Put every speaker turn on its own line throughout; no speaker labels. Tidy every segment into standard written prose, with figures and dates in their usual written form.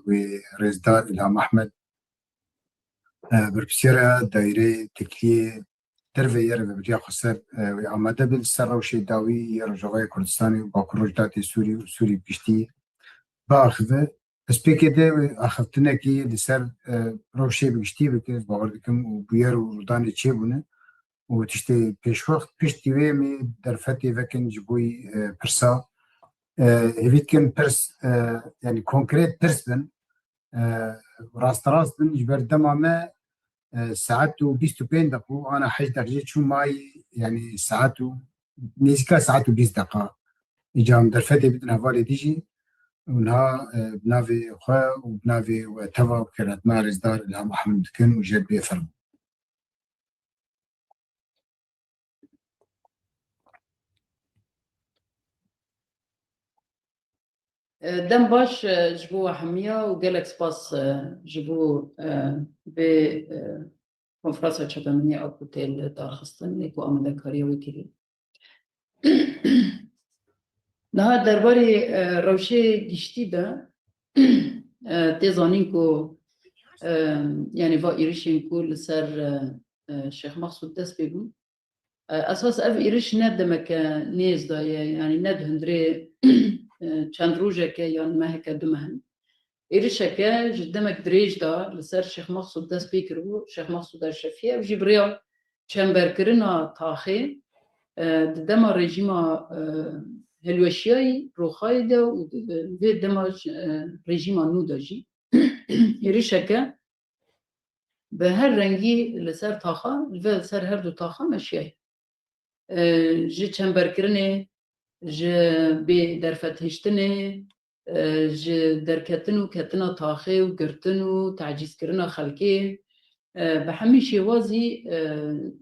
ورزدار إلهام أحمد برپسیارا دایره تکلیه درویه رو بجای خسر و آمده بل سر روش داوی یا رجوع کردستانی با کروجدات سوری و سوری پشتی با آخذه اسپیک ده آخذتنه کی لسر روشی بگشتی بکن باوردکم و بیار و ردان چه بونه و تشتی پیش وقت پشتی وی می در فتی وکن جبوی پرسا هیوید کن پرس یعنی کنکریت پرس بن راست بن جبر دمامه ساعت و 25 دقيقة أنا 8 دقيقة شو ماي يعني ساعت و نزكا ساعت و 20 دقيقة إجام درفتي بدنا فالي ديجي ونها بنافي خوا وبنافي وتوا وكرات مارس دار إلهام أحمد كن وجاب بيفرم
دم باش جبو حمية وقالك سباس جبو ب کنفرانس چپمنی آکوتل دارخستن نیکو آمده کاری وکیلی نه درباره روشه گشتی ده تزانین کو یعنی با ایرشین کو لسر شیخ مقصود دست بگون اساس اف ایرش ندمه که نیز دایه یعنی ند هندره چند روزه که یعنی مهک دمهن ایرشه که جدمک دریج دا لسر شیخ مقصود دست بکرو شیخ مقصود الشفیه و جبریا چنبر کرنا تاخی دما رژیما هلوشیای روخای ده و دما رژیما نو داجی ایرشه که به هر رنگی لسر تاخا و لسر هر دو تاخا مشیای جی چنبر کرنه جی بی درفتهشتنه جی درکتن و کتنا تاخی و گرتن و تعجیز کرنا خلکی به همین شیوازی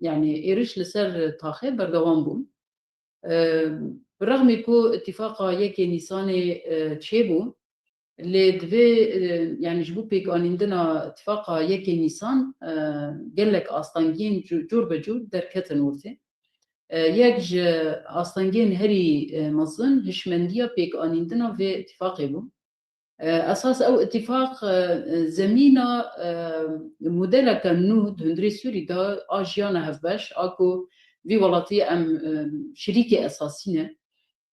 یعنی ایرش لسر تاخی بردوام بون برغم که اتفاقا یکی نیسان چه بون لدوی یعنی جبو پیک آنیندنا اتفاقا یکی نیسان گلک آستانگین جور بجور درکتن ورده یک آستانگین هری مزن هشمندیا پیک آنیندنا و اتفاقی بون اساس او اتفاق زمينا موديل كانو هندري سوري دا اجيانا هفباش اكو في ولاتي ام شريكي اساسينه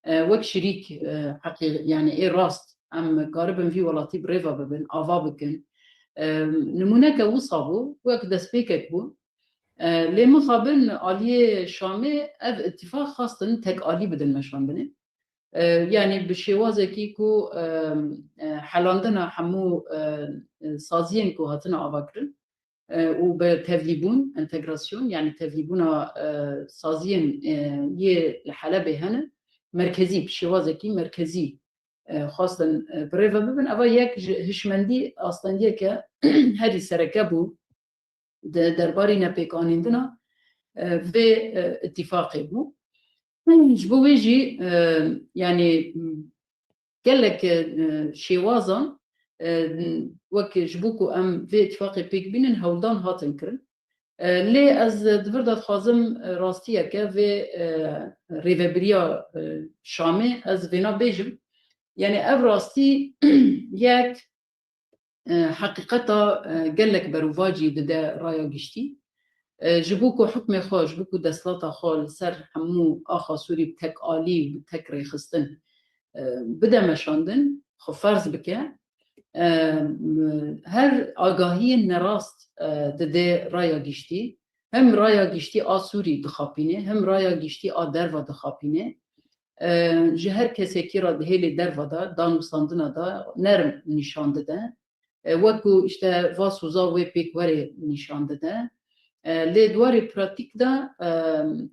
وك شريك حقيقي يعني ايه راست ام قاربن في ولاتي بريفا ببن افابكن نمونك وصابو وك دسبيكك بو لمقابل آلية شامي اف اتفاق خاصة تك آلي بدن مشان بني يعني بشوازه كيكو حلاندنا حمو سازين كو هاتنا آواكرن وبتفليبون انتجراسيون يعني تفليبونا سازين يه لحلبة هنا مركزي بشوازه كي مركزي خاصة بريفا ببن أبا يك هشمندي أصلا ديك هذه سركبو درباري نبيكانيندنا باتفاقي بو جبو ويجي يعني قال لك شيوازا وك جبوكو ام في اتفاقي بيك بينن هولدان هاتنكرن لي از دفردات خازم راستيا كا في ريفابريا شامي از فينا بيجم يعني اف راستي ياك حقيقتا قال لك بروفاجي بدا رايا قشتي جبوكو حكم خو جبوكو دسلاتا خو سر همو آخا سوري بتك آلي بتك ريخستن بدا مشاندن خو فرض بكه هر آگاهی نراست دده رایا گشتی هم رایا گشتی آسوری دخابینه هم رایا گشتی آدر و دخابینه جهر کسی که را دهیل در و دانوستاندنا دا نرم نشانده ده وکو اشته واسوزا و پیکوری نشانده ده لدواري براتيك دا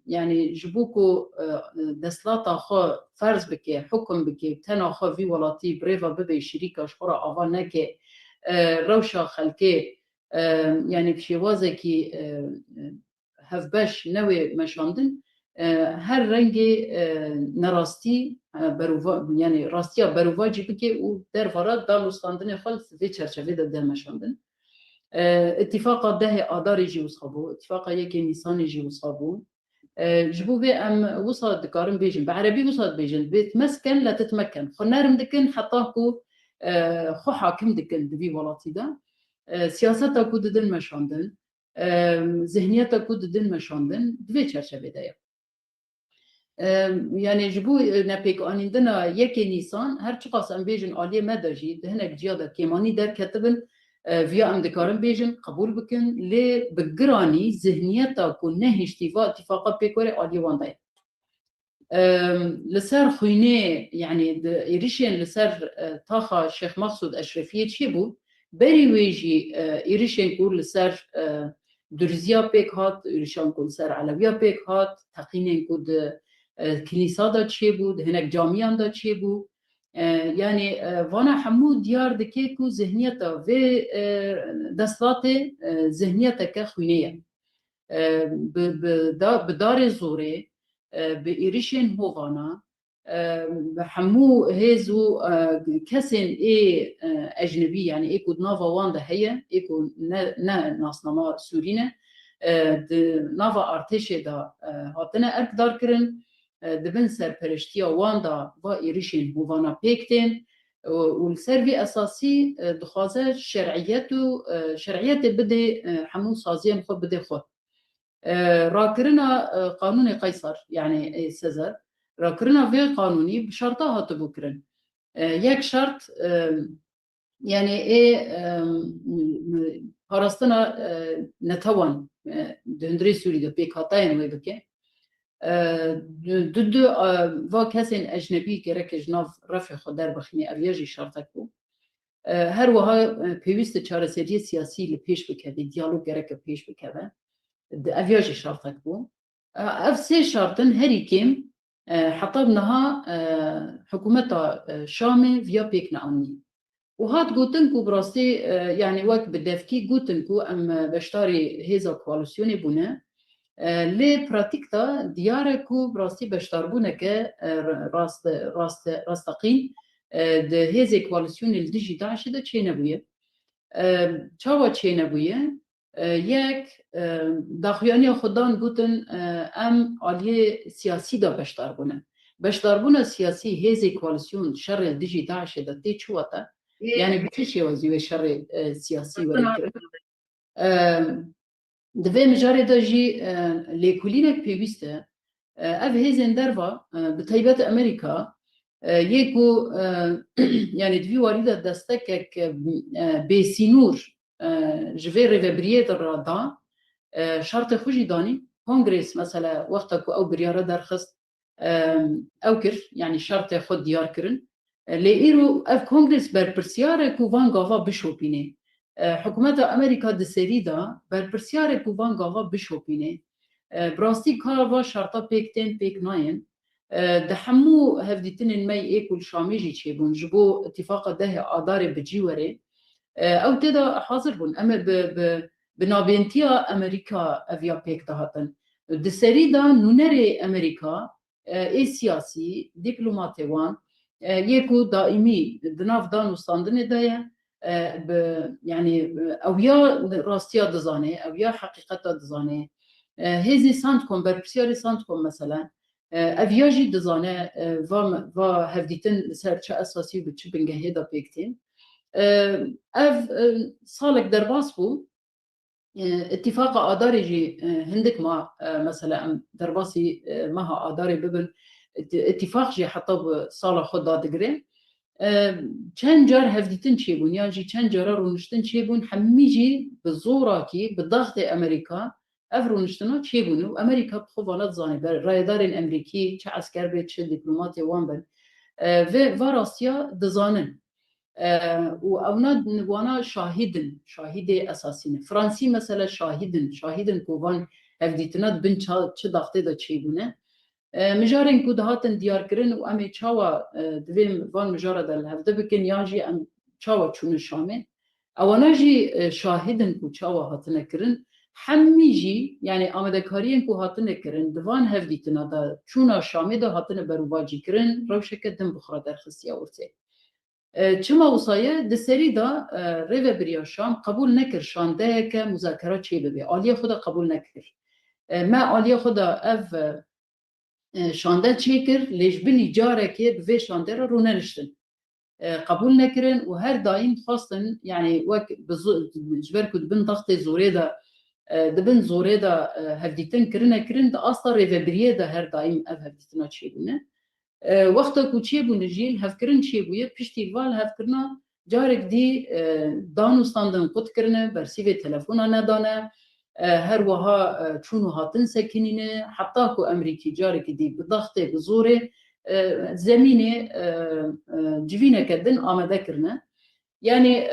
يعني جبوكو دسلاتا خو فرض بكي حكم بكي تنا خو في ولاتي بريفا ببي شريكة شخورا آفا نكي روشا خلكي يعني بشيوازة كي هفباش نوي مشاندن هر رنگي نراستي يعني راستيا بروفاجي بكي و در فراد دانوستاندن خلص في چرچوه دا مشاندن اتفاق ده آدار جي وصابو اتفاق يكي نيسان جي وصابو جبو بي ام وصاد دكارن بيجن بعربي وصاد بيجن بيتمسكن لا تتمكن خنارم دكن حطاكو خو حاکم دکن دوی ولاتی دا سیاستا کو ددن مشاندن ذهنیتا کو ددن مشاندن دوی چرچوه دایا yani ji bu nepêkanîndina yekê Nîsan her çi qas em bêjin aliyê me de jî di hinek ciya de kêmanî derketibin viya em dikarin bêjin qebûl bikin lê bi giranî zihniyeta ku nehîştîva itîfaqa pêk aliyê wan de ye li ser xwînê yani di êrişên li ser taxa Şex Mexsûd Eşrefiyê çi bû berî wê jî êrişên ku li ser Durziya pêk hat êrişan ku li ser Eleviya pêk hat teqînên ku di Kilîsa da çêbû, di hinek camiyan da çêbû. Yani vana hemû diyar dike ku zihniyeta vê destlatê zihniyeteke xwînê ye. Bi darê zorê, bi êrişên hovana, bi hemû hêz û kesên ê ecnebî yani ê ku di nava wan de heye, ê ku ne nasnama Sûrî ne, di nava artêşê da hatine erkdarkirin, dibin serpereştiya wan da va êrişên hovana pêk tên û li ser vê esasî dixwaze şerعiyet û şerعiyetê bide hemû saziyên xwe bide xwe. Rakirina Kanûnê Qeysar yani Sezar rakirina vê qanûnî bi şarta hatibû kirin. Yek şart yani ê parastina netewan di hundirê Sûrî de pêkhatayên wê bike du va kesên ecnebî gerek ji nav refê xwe derbixîne ev ya jî şartek bû her wiha pêwîst e çareseriyê siyasî li pêş bikeve diyalog gerek pêş bikeve ev ya jî şartek bû ev sê şartin herî kêm heta niha hikûmeta Şamê viya pêk neanî û hat gotin ku bi rastî yani wek bi devkî gotin ku em beşdarê hêza koalîsyonê bûne lê pratik da diyar e ku bi rastî beşdarbûneke rastaqîn di hêzê koalîsyonê li dijî Daişê de çênebûye. Çawa çênebûye yek daxuyaniya xwe dan gotin em aliyê siyasî da beşdarbûne. Beşdarbûna siyasî hêzê koalîsyon şerê dijî Daişê de tê çi wate yani bi çi şêwazî wê şerê siyasî were kirin. Di vê mijarê de jî lêkolînek pêwîst e ev hêzên derva bi taybet Amerîka yê ku yani di vî warî de destekek bêsînûr ji vê rêvebiriyê de rada şartê xwe jî danî Kongres mesela wexta ku ew biryara derxist ew kir yani şartê xwe diyar kirin lê îro ev Kongres berpirsiyarek ku van gava bişopîne hikûmeta Amerîka di serî da berpirsiyarek ku van gava bişopîne bi rastî kara va şarta pêk tên pêk nayên di hemû hevdîtinên me ê ku li Şamê jî çêbûn ji bo itîfaqa dehê adarê bi cî were ew tê de hazir bûn em ê bi navbêntiya Amerîka ev ya pêk dihatin di serî da nûnerê Amerîka ê siyasî dîplomatê wan yê ku daîmî di nav dan û standinê de ye yani ew ya rastiya dizane ew ya heqîqeta dizane hêzê Sandkom berpirsiyarê Sandkom mesela ev ya jî dizane va hevdîtin li ser çi esasî bi çi bingehê de pêk tên ev salek derbas bû itîfaqa adarê jî hindik ma mesela em derbasî meha adarê bibin itîfaq jî heta bi sala xwe dadigire çend car hevdîtin çêbûn yan jî çend cara rûniştin çêbûn hemî jî bi zorakî bi daxtê Amerîka ev rûniştina çêbûn û Amerîka bi xwe vala dizane rayedarên Emrîkî çi esker bê çi dîplomatê wan bin vê va rastiya dizanin û ew wana şahîdin şahîdê esasî ne Fransî mesela şahîdin ku van hevdîtina dibin çi daxtê de çêbûne mijarên ku dihatin diyarkirin û em ê çawa divê van mijara de li hevde bikin yan jî em çawa çûnin Şamê ewana jî şahîdin ku çawa hatine kirin hemî jî yani amadekariyên ku hatine kirin di van hevdîtina de çûna Şamê de hatine berûvacî kirin rewşeke din bi xwe derxistiya Ûrsê çima wisa di serî da rêveberiya Şam qebûl nekir şandeyeke muzakera çê bibe aliyê xwe de qebûl nekir me aliyê xwe de ev şande çêkir lê ji binî carekê bi vê şandê re rûneniştin قبول نکرن و هر دایم خواستن یعنی وک جبر کد بن ضغط زوره دا دبن زوره دا هفدیتن کرن دا اصلا ریوبریه دا هر دایم اف هفدیتنا چی بونه وقتا کو چی بونه جیل هفکرن چی بویه پشتی وال هفکرنا جارک دی دانوستاندن قد کرنه برسیوی تلفونا ندانه هر وها چونو هاتن سکنینه حتی کو امریکی جارک دی بضغط بزوره زمینه جوینه کردن آمده کرنه یعنی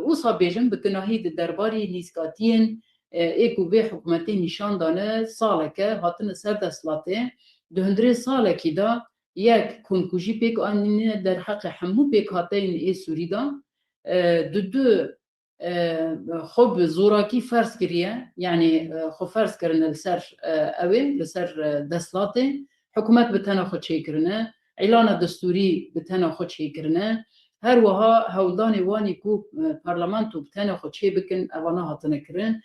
وصا بیجم بکناهی درباری نیسکاتین ایکو به حکومتی نشان دانه ساله که هاتن سر دستلاته دهندره ساله که دا یک کنکوژی پیک آنینه در حق همو پیک هاتین ای سوری دا دو خوب زوراکی فرض کریه یعنی خوب فرض کرنه لسر اوه لسر دستلاته حکومت بتنا خود چی کرنه اعلان دستوری بتنا خود چی کرنه هر وها هولدان وانی کو پارلمانتو بتنا خود چی بکن اوانا هاتنه کرن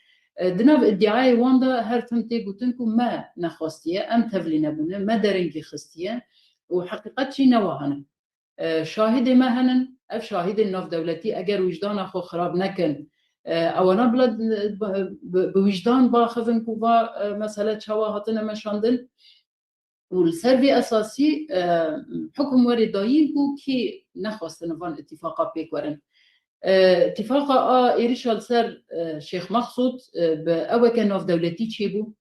دناف ادعای واندا هر تمتی گوتن کو ما نخواستیه ام تفلی نبونه ما درنگی خستیه و حقیقت چی نواهنه شاهد ما هنن اف شاهد ناف دولتی اگر وجدان خو خراب نکن اوانا بلد بوجدان باخذن کو با مسئله چوا هاتنه مشاندن والسربي أساسي حكم وردايين كو كي نخواست نفان اتفاقا بيكورن اتفاقا إيريشال سر شيخ مقصود بأوه كان ناف دولتي تشيبو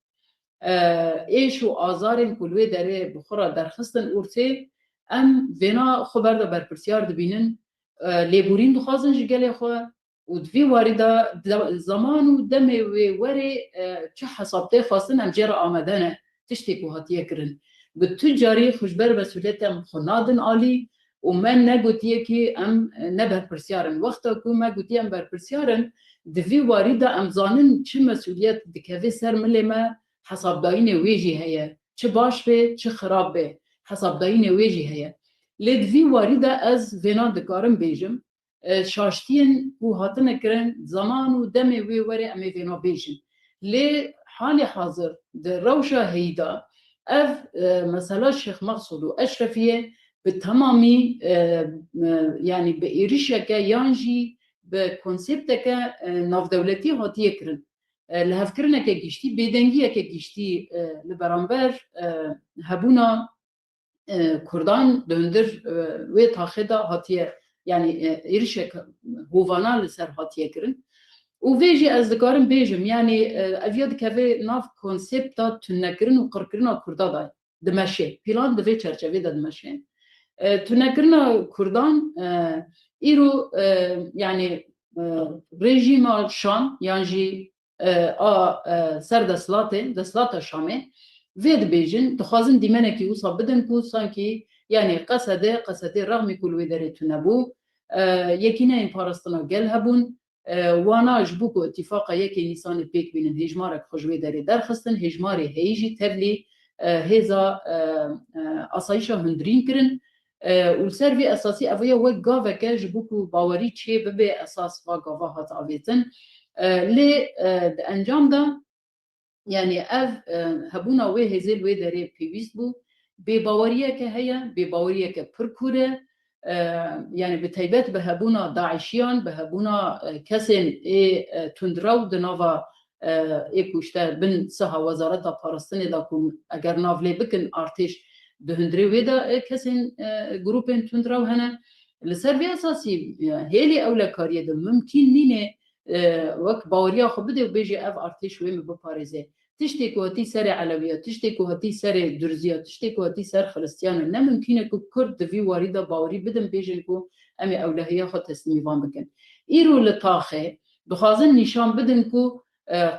إيشو آزارين كلوه داره بخورا درخستن أورتي أم فينا خبر دا برپرسيار دبينن ليبورين دخوازن جگل خواه و دوی وارده زمان و دم وری چه حسابته خواستن هم جرا آمدنه تشتی که هاتیه کرن به تجاری خوشبر مسئولیت هم خونادن عالی و من نگوتیه که ام نبر پرسیارن وقتا که من گوتیه ام بر پرسیارن دوی وارده ام زانن چه مسئولیت دکوه سر ملی ما حساب داین ویجی هیه چه باش به چه خراب به حساب داین ویجی هیه لدوی وارده از وینا دکارم بیجم شاشتین و هاتنه کرن زمان و دم وی وری امی وینا بیجن لی حال حاضر در روشا هیدا اف مثلا شیخ مقصود و اشرفیه به تمامی یعنی به ایریشه که یانجی به کنسپت که ناف دولتی هاتیه کرن لحف کرنه که گیشتی بیدنگیه که گیشتی لبرانبر هبونا کردان دندر و تاخدا هاتیه یعنی ایریشه هوانا لسر هاتیه کرن و ویجی از دکارم بیجم یعنی اوید که ناف کنسپت تنکرن و قرکرن کردا دای دمشه پیلان دوی چرچوی دا دمشه تنکرن کردان ایرو یعنی رژیم شام یعنی سر دستلات شامه وید بیجن دخوازن دیمنه که اوصا بدن کو سانکی یعنی قصده رغمی کلوی داره تنبو یکینه این پارستانا گل هبون وانا جبو کو اتفاقا یکی نیسان پیک بینن هجمارک خوشوی داره درخستن هجمار هیجی تبلی هیزا اسایشا هندرین کرن و سروی اساسی اویا و گاوه که جبو کو باوری چه ببه اساس و گاوه هات آویتن لی انجام دا یعنی اف هبونا و هزیل و داره پیویست بو بی باوریه که هیا بی باوریه که پرکوره یعنی به تایبت به هبونا داعشیان به هبونا کسین تندراو دناوا کشته بن سها وزارت پارستان دا کن اگر ناولی بکن ارتش دهندری ویدا کسین گروپین تندراو هنه لسر بی اساسی هیلی اولا کاریه ده ممکن نینه وقت باوریا خو بده و بیجی اف ارتش ویم بپارزه تشتی که هاتی سر علویات تشتی که هاتی سر درزیات تشتی که هاتی سر خلستیان نممکنه که کرد دوی واریدا باوری بدن بیجن که امی اولهیه خود تسلیمیوان بکن ایرو لطاخه بخوازن نشان بدن که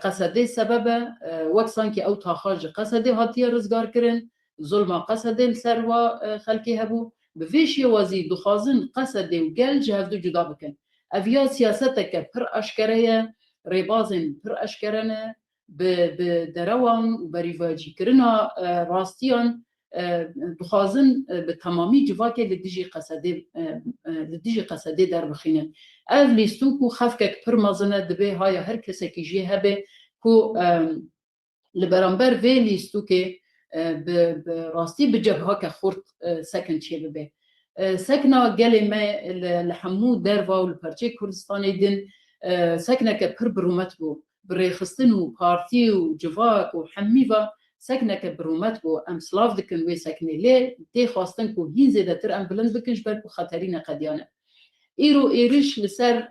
قصده سبب وکسان که او تاخاج قصده هاتی رزگار کرن ظلم قصده سر و خلقی هبو بفیشی وازی دخوازن قصده و گل جهد جدا بکن اویا سیاست که پر اشکره ریبازن پر اشکرنه به دروان و بریواجی کرنا راستیان بخوازن به تمامی جواکه لدیجی قصده در بخینن اف لیستو کو خفکک پر مازنه دبه های هر کسی که جه هبه کو لبرانبر وی لیستو که به راستی به جبها که خورد سکن چه ببه سكنة قال ما الحمود دارفا والبرشي كردستاني دين سكنة كبر برومتبو بريخستن وبارتي وجفاك وحميفا سكنة كبرومتبو ام سلاف دكن وي سكنة ليه تي خواستن كو هين زيادة تر ام بلند بكنش بركو خطرين قديانة إيرو إيريش لسر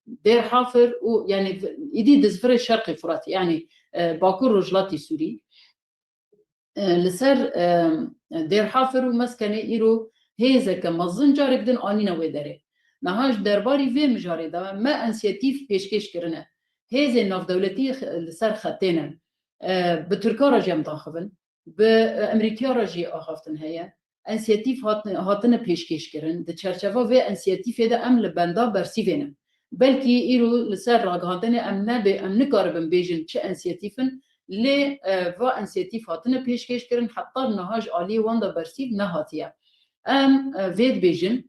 دير حافر ويعني يدي دزفر الشرقي فراتي يعني باكور رجلاتي سوري لسر دير حافر ومسكنه إيرو هيزا كمزن جارك دن آنينا ويداره نهاش درباري في مجاري دا ما انسياتيف پیشکش کرنه هيزا ناف دولتي لسر خطينا بتركا راجي مداخبن بأمريكا راجي آخفتن هيا انسياتیف هاتنه پیشکش کردن د چرچوه و انسیاتیف ده ام لبندا برسیفنه بلکی ایرو لسر راگهاندن ام نکاربن بیجن چه انسیاتیفن لی و انسیاتیف هاتنه پیشکش کردن حتی نهاج آلی واندا برسیف نهاتیه ام وید بیجن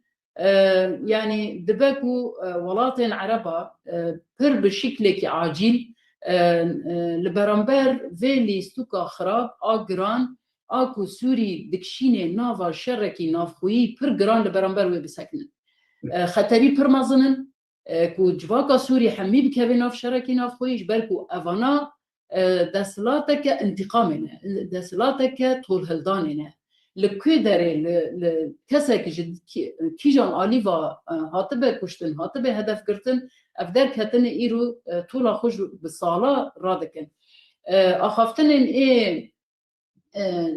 يعني دبكو ولاطن عربة پر بشكل عاجل لبرامبر في ستوكا خراب آجران آكو سوري دكشيني نافا شركي نافخوي پر جران لبرامبر وي بسكنن خطري پر مازنن كو جواكا سوري حمي بكبي ناف شركي نافخوي جبالكو أفانا دسلاتك انتقامنا دسلاتك طول هلداننا لكي داري لكسك كيجان آليفا هاتبه كشتن هاتبه هدف كرتن أفدار كتن إيرو طول خوش بالصالة رادكن أخافتن إن إيه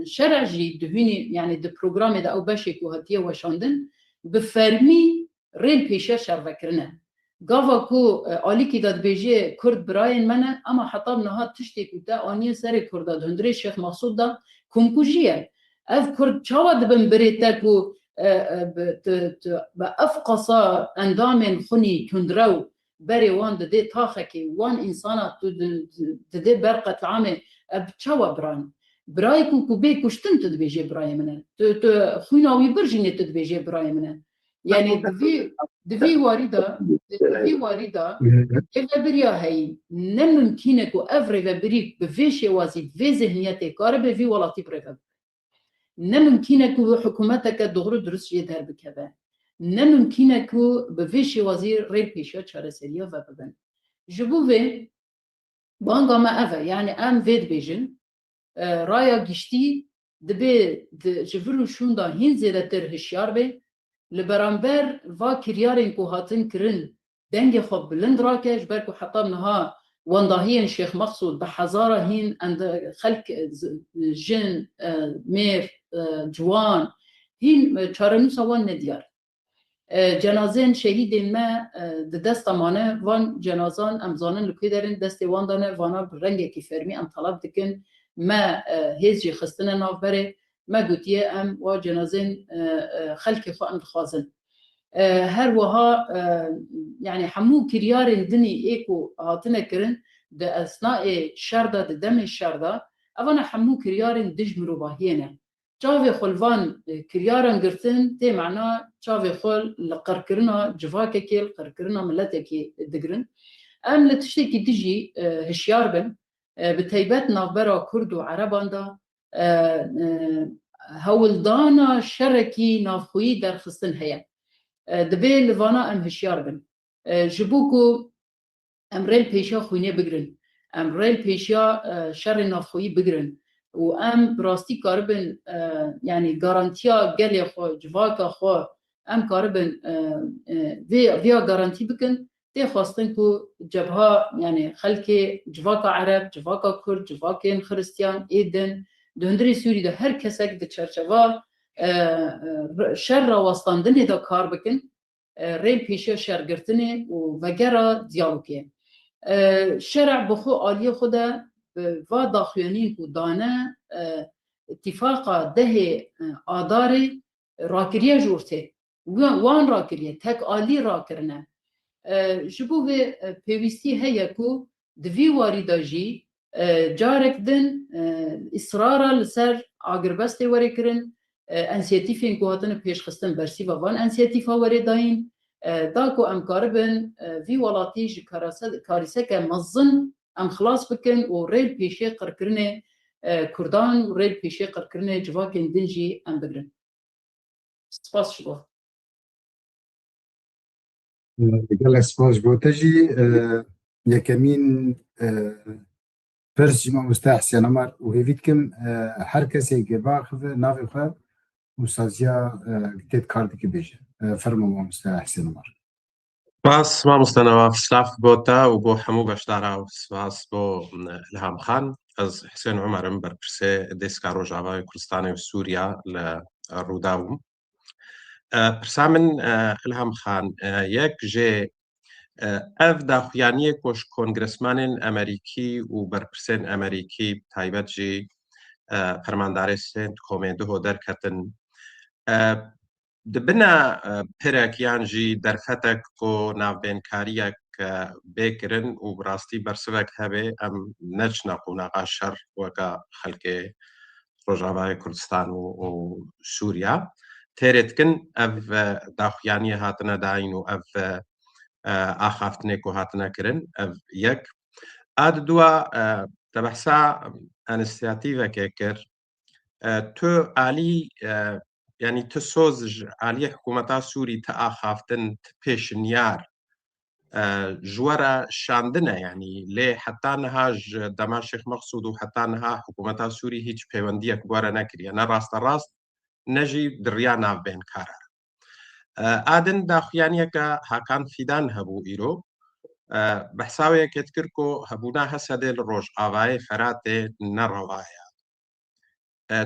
شرع جديد دهوني يعني ده برنامج ده أو بشيك وهاتيه وشاندن بفرمي ريل بيشة شرع كرنا قافا كو آليكي داد بيجي كرد براين منا أما حطاب نهاد تشتيك ودا آنية سري كرداد هندري الشيخ مقصود دا كمكوجية أف كرد شاود بمبريتا كو بأفقصا أندامن خني كندرو بري وان دي تاخكي وان إنسانة دي برقة العامة بتشاوى بران برايكو كوبي كشتن تدبيجي براي منه خويناوي برجيني تدبيجي براي منه يعني دفي واردة إذا بريا هاي نممكنكو أفري بريك بفيشي وازي في ذهنيتي كاربة في ولاتي بريفا نممكنكو حكومتك دغرو درس يدهر بكذا نممكنكو بفيشي وزير ريل بيشا تشارسيريا وببن جبوه بانغا ما أفا يعني أم فيد بيجن رايا گشتی دبی جبرو شوندا هین زیادتر هشیار به لبرانبر و کریارین کو هاتن کرن دنگ خوب بلند راکش برکو حتی نها وانداهین شیخ مقصود به هزاره هین اند خلق جن میر جوان هین چارنو سوان ندیار جنازین شهید ما دست مانه وان جنازان امزانن لکی دارن دست وان دانه وانا رنگ کی فرمی ام طلب دکن ما هیچی خستن ناف بره ما گوتیه ام و جنازین خلق خواهند خوازن هر وها يعني حمو كريار الدني ايكو هاتنا كرن ده اثناء شرده ده دم الشرده اوانا حمو كريار دج مروباهينا چاوي خلوان كريارن گرتن تي معنا چاوي خل لقركرنا جفاككيل قركرنا ملتكي دگرن ام لتشتكي دجي هشيار بن بتيبات نافبرا كرد وعربان دا هولدانا شركي نافخوي در خستن هيا دبي لفانا ام هشيار بن جبوكو ام ريل بيشا خويني بگرن ام ريل بيشا شر نافخوي بگرن و ام براستي كاربن يعني غارانتيا قالي خو جواكا خو ام كاربن فيا غارانتي بكن تي خواستن كو جبهة يعني خلكي جواكا عرب جواكا كرد جواكين خريستيان ايدن دهندري سوري ده هر كسك ده چرچوا شر واستاندن ده کار بکن ريل بيشا شر گرتنه و وگرا ديالوكي شرع بخو آلي خدا و داخلينين كو دانا اتفاقا ده آداري راكريا جورته وان راكريا تك آلي راكرنه جبوه پیوستی هيا كو دوی وارده جي جارك دن اصرارا لسر آگربست وره کرن انسياتيفين كو هاتن پیش خستن برسی و وان انسياتيفا وره داين داكو ام كاربن في ولاتي جي كاريسه که مزن ام خلاص بكن و ريل پیشه قرکرنه كردان و ريل پیشه قرکرنه جواكن دنجي ام بگرن سپاس شما.
گەلە سپاس بۆتەژی یەکەمین پرسی مامۆستا حسێن عومەر و هێویت کەم هەر کەسێکێ باخڤە ناوێ خwe û saziya têt kar dike bêje. Fermo mamosta Hesên Umar.
سپاس مامۆستا نەواف سلااف بۆتە و بۆ هەموو بەشدارا و سپاس بۆ ئیلهام خان. ئەس حسێن عومەرم بەرپرسێ دەستگا ڕۆژاوای کوردستانی و سووریا لە ڕووداوم. پرسا من ئیلهام خان یەک ژێ ئەڤ داخوایانیە کۆش کۆنگرسمانên ئەمریکی و بەرپرسên ئەمریکی تایبەت jî فەرماندارێسên komê diho derketin dibine pirek yan jî derfetek ku navbênkariyek bêkirin û bi rastî bersivek hebe em neçina qunaxa şer weka xelkê Rojavayê Kurdistan û Sûriya têrê dikin ev daxuyaniye hatine dayîn û ev axaftinê ku hatine kirin ev yek. A di duwa te behsa enîsyatîvekê kir tu alî yani tu soz ji aliyê hikûmeta Sûrî ti axaftin ti pêşinyar ji we re şandine yanî lê heta niha ji dema Şêx Mexsûd û heta niha hikûmeta Sûrî hîç peywendiyek we re nekiriye ne rasterast ne jî di riya navbênkar e. A din daxuyaniyeke Hakan Fîdan hebû îro behsa wê yekê dikir ku hebûna Hesedê li Rojavayê Feratê nerewa ye.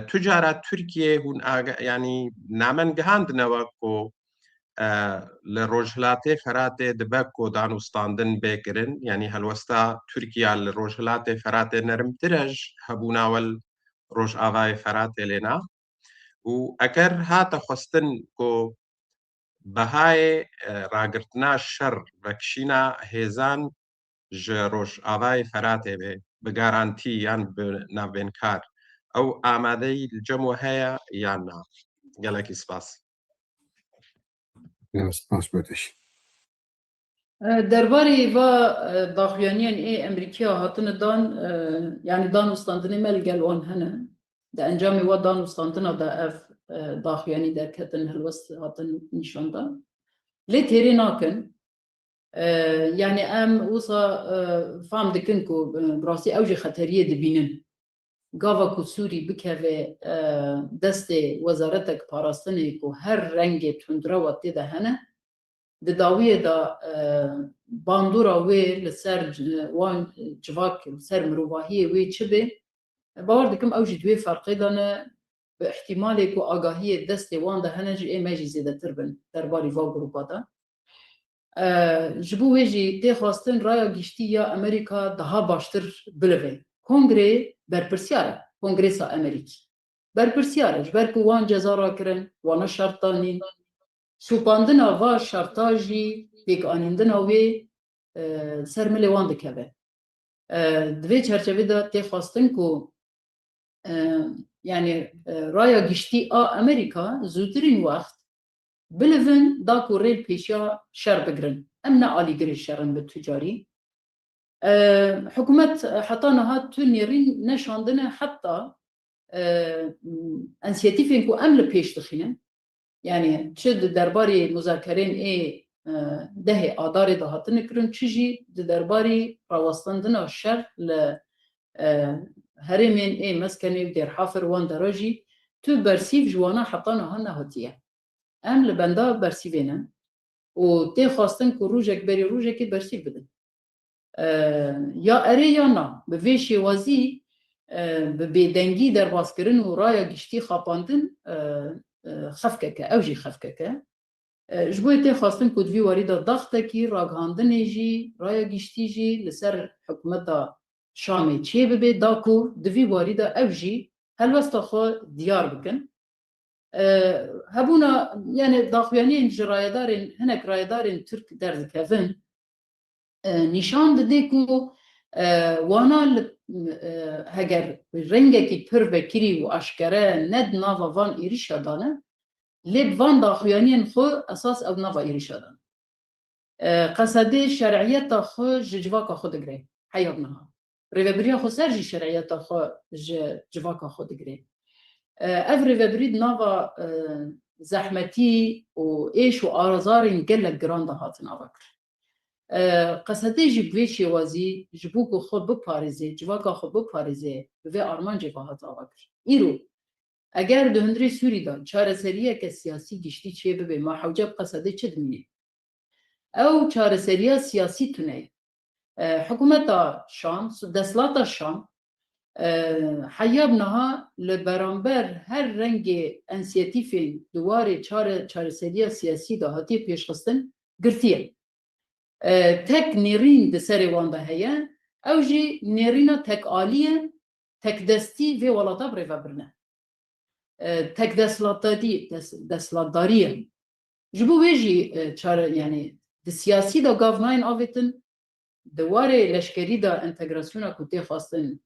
Tu cara Tirkiye hûn yanî namen gihandinawe ku li Rojhilatê Feratê dibe ku danûstandin bêkirin yanî helwesta Tirkiya li Rojhilatê Feratê nerimtir e ji hebûna we li Rojavayê Feratê lêna û eger hate xwestin ku bihayê ragirtina şer vekişîna hêzan ji Rojavayê Feratê bê bi garantî yan bi navbênkar ew amadeyî li cem we heye yan na. Gelekî spas.
Spas بۆتەژی.
دربارەی va daxuyaniyên ê Emerîkaya hatine dan yani danûstandinê me li gel wan hene di encamê wa danûstandina da ev daxuyanî derketin helwest hatin nîşanda lê têrê nakin yani em wisa fam dikin ku bi rastî ew jî xeteriyê dibînin gava ku Sûrî bikeve destê wezaretek parastinê ku her rengê tundra wa tê de hene di dawiyê da bandora wê li ser wan civak li ser mirovahiyê wê çi bê bawer dikim ew jî di wê ferqê de ne bi ihtimalê ku agahiyê destê wan de hene jî ê me jî zêdetir bin derbarî va grupa de. Ji bo wê jî tê xwastin raya giştî ya Amerîka daha baştir bilive. Kongrê berpirsiyar e Kongresa Amerîkî. Berpirsiyar e ji ber ku wan ceza rakirin, wana şert danîn, supandina va şerta jî pêkanîndina wê ser milê wan dikeve. Di vê çerçevê de tê xwastin ku yani raya giştî a Amerîka zûtirîn wext bilivin da ku rêl pêşiya şer bigirin. Em ne alîgirê şerin bi ticarî. Hikûmet heta niha tu nêrîn neşandine heta ensiyatifên ku em li pêş dixînin yani çi di derbarê muzakerên ê dehê adarê de hatine kirin çi jî di derbarê rawestandina şer li herêmên ê meskenê û dêrhafir wan de re jî tu bersîv ji wana heta niha nehatiye. Em li benda bersîvê ne û tê xwastin ku rojek berî rojekê bersîv bidin. Ya erê ya na bi vê şêwazî bi bêdengî derbazkirin û raya giştî xapandin xefkeke ew jî xefkeke. Ji bo tê xwastin ku di vî warî de daxtekî ragihandinê jî raya giştî jî li ser hikûmeta Şamê çê bibe da ku di vî warî de ew jî helwesta xwe diyar bikin. Hebûna yani daxuyaniyên ji rayedarên hinek rayedarên Tirk derdikevin nîşan dide ku wana heger rengekî pir vekirî û eşkere ne di nava van êrişa dane lê bi van daxuyaniyên xwe esas ew nava êrişa dan. Qesedê şerعiyeta xwe ji civaka xwe digire heya niha. Rêveberiya xwe ser jî şerعiyeta xwe ji civaka xwe digire. Ev rêvebirî di nava زحمتي وإيش وآرزارين قلق جراندا هاتن أفكر قصدي جبوي شوازي جبوكو خود بپاريزي جواكا خود بپاريزي بوي آرمان جبا هات أفكر إيرو اگر دهندری سوری دا چارەسەریە کە سیاسی گشتی چێ ببێ ما حوجب قەسەدەی چ دمینێ ئەو چارەسەریە سیاسی تونەیە حکوومەتا شام دەسڵاتە شام حەیاب نەها لە بەرامبەر هەر ڕەنگێ ئەنسیەتیفێن دووارێ چارەسەریە سیاسی دا هەتیە پێشخستن گرتیە تەک نێڕین دەسەرێ واندا هەیە ئەو ژی نێڕینە تەک ئالیە تەک دەستی vê welata birêvebirine tek deslatdariye ji bo wê jî yani di siyasî da gav nayên avêtin di warê leşkerî da entegrasyona ku tê xwastin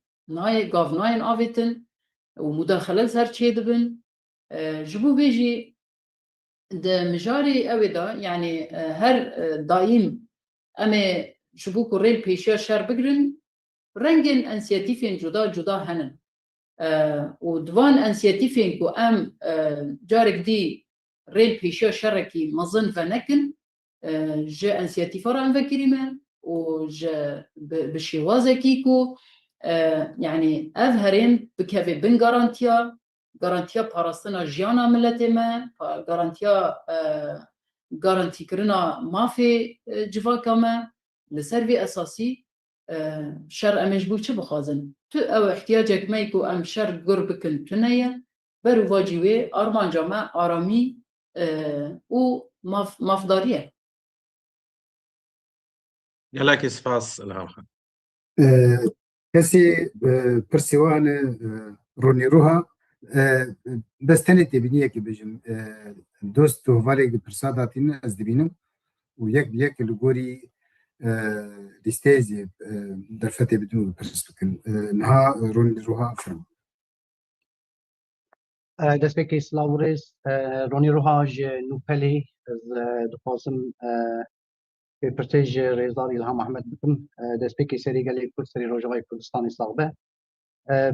gav nayên avêtin û mudaxele ser çê dibin ji bo wê jî di mijarê ew ê da yani her daîm em ê ji bo ku rêl pêşiya şer bigirin rengên ensiyetîfên cuda cuda henin û divan ensiyetîfên ku em carek dî rêl pêşiya şerekî mezin venekin ji ensiyetîfara em vekirîme û ji bi şêwazekî ku yani ev herêm bikeve bin garantiya parastina jiyana milletê me garantîkirina mafê civaka me li ser vê esasî şer em ê ji bo çi bixwazin tu ew ihtiyacek me ku em şer gur bikin tuneye ber û vacî wê armanca me aramî û mafdarî ye
gelekî spas İlham Xan
kesî pirsî wan ronîroha bes tenê têbîniyekê bêjim dost û hevalekî pirsa datîne ez dibînim û yek bi yekê li gorî lîsteyê derfetê bidin û pirs bikin niha ronîroha firm
destpêkê Silavrêz ronîroha ji Nûpelê ez dixwazim pêpirsê ji Rêzdarî İlham Ehmed bikim destpêkê serê gelê Kurd serê Rojavayê Kurdistanê sağ be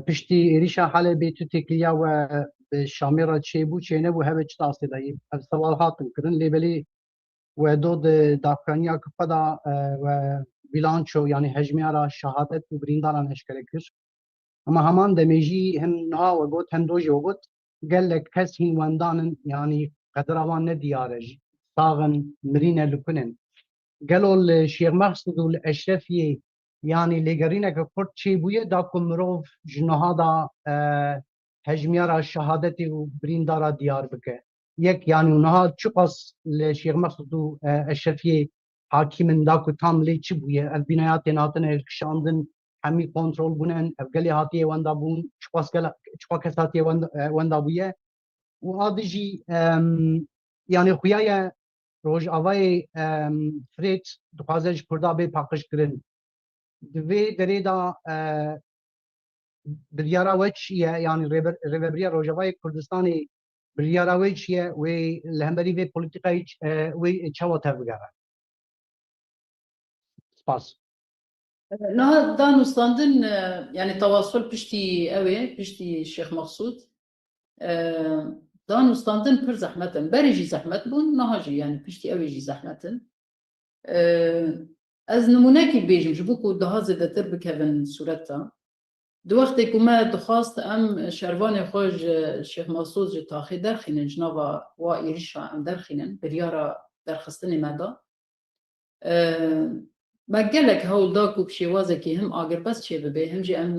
piştî êrişa Helebê tu têkiliya we bi Şamê re çêbû çê nebû hevê çi astê dayî ev sewal hatin kirin lêbelê we do di davxaniya xwe we bîlanço yanî hejmiyara şehadet û birîndaran eşkere kir ama heman demê jî hin niha we got hem dojî we got gelek kes hîn wendanin yanî qedira wan nediyar e saxin mirîne li kunin gelo li Şêx Mexsûd û li Eşrefiyê yanî lêgerîneke Kurd çêbûye da ku mirov ji niha da hejmiyara şehadetê û birîndara diyar bike yek yanî niha çi qas li Şêx Mexsûd û Eşrefiyê hakîmin da ku tam lê çi bûye ev bînaya tên hatine hilkişandin hemî kontrol bûnin ev gelê hatiye wenda bûn çi kes hatiye wenda bûye û adî jî yanî xuyaye Rojavayê Firêt dixwaze ji Kurda bê paqijkirin di vê derê da biryara we çi ye yanî rêveberiya Rojavayê Kurdistanê biryara we çi ye wê li hemberî vê polîtîkayê wê çawa tevbigere spas
niha danûstandin yani tewassul piştî ew ê piştî Şêx Mexsûd danûstandin pir zehmet in berê jî zehmet bûn niha jî yani piştî ew ê jî zehmet in ez nimûnekî bêjim ji bo ku daha zêdetir bikevin sûreta di wextê ku me dixwast em şervanê xwe ji Şêx Mexsûd ji taxê derxînin ji nava wa êrişa em derxînin biryara derxistinê me da me gelek hewl da ku şêwazekî him agirbez çê bibe him jî em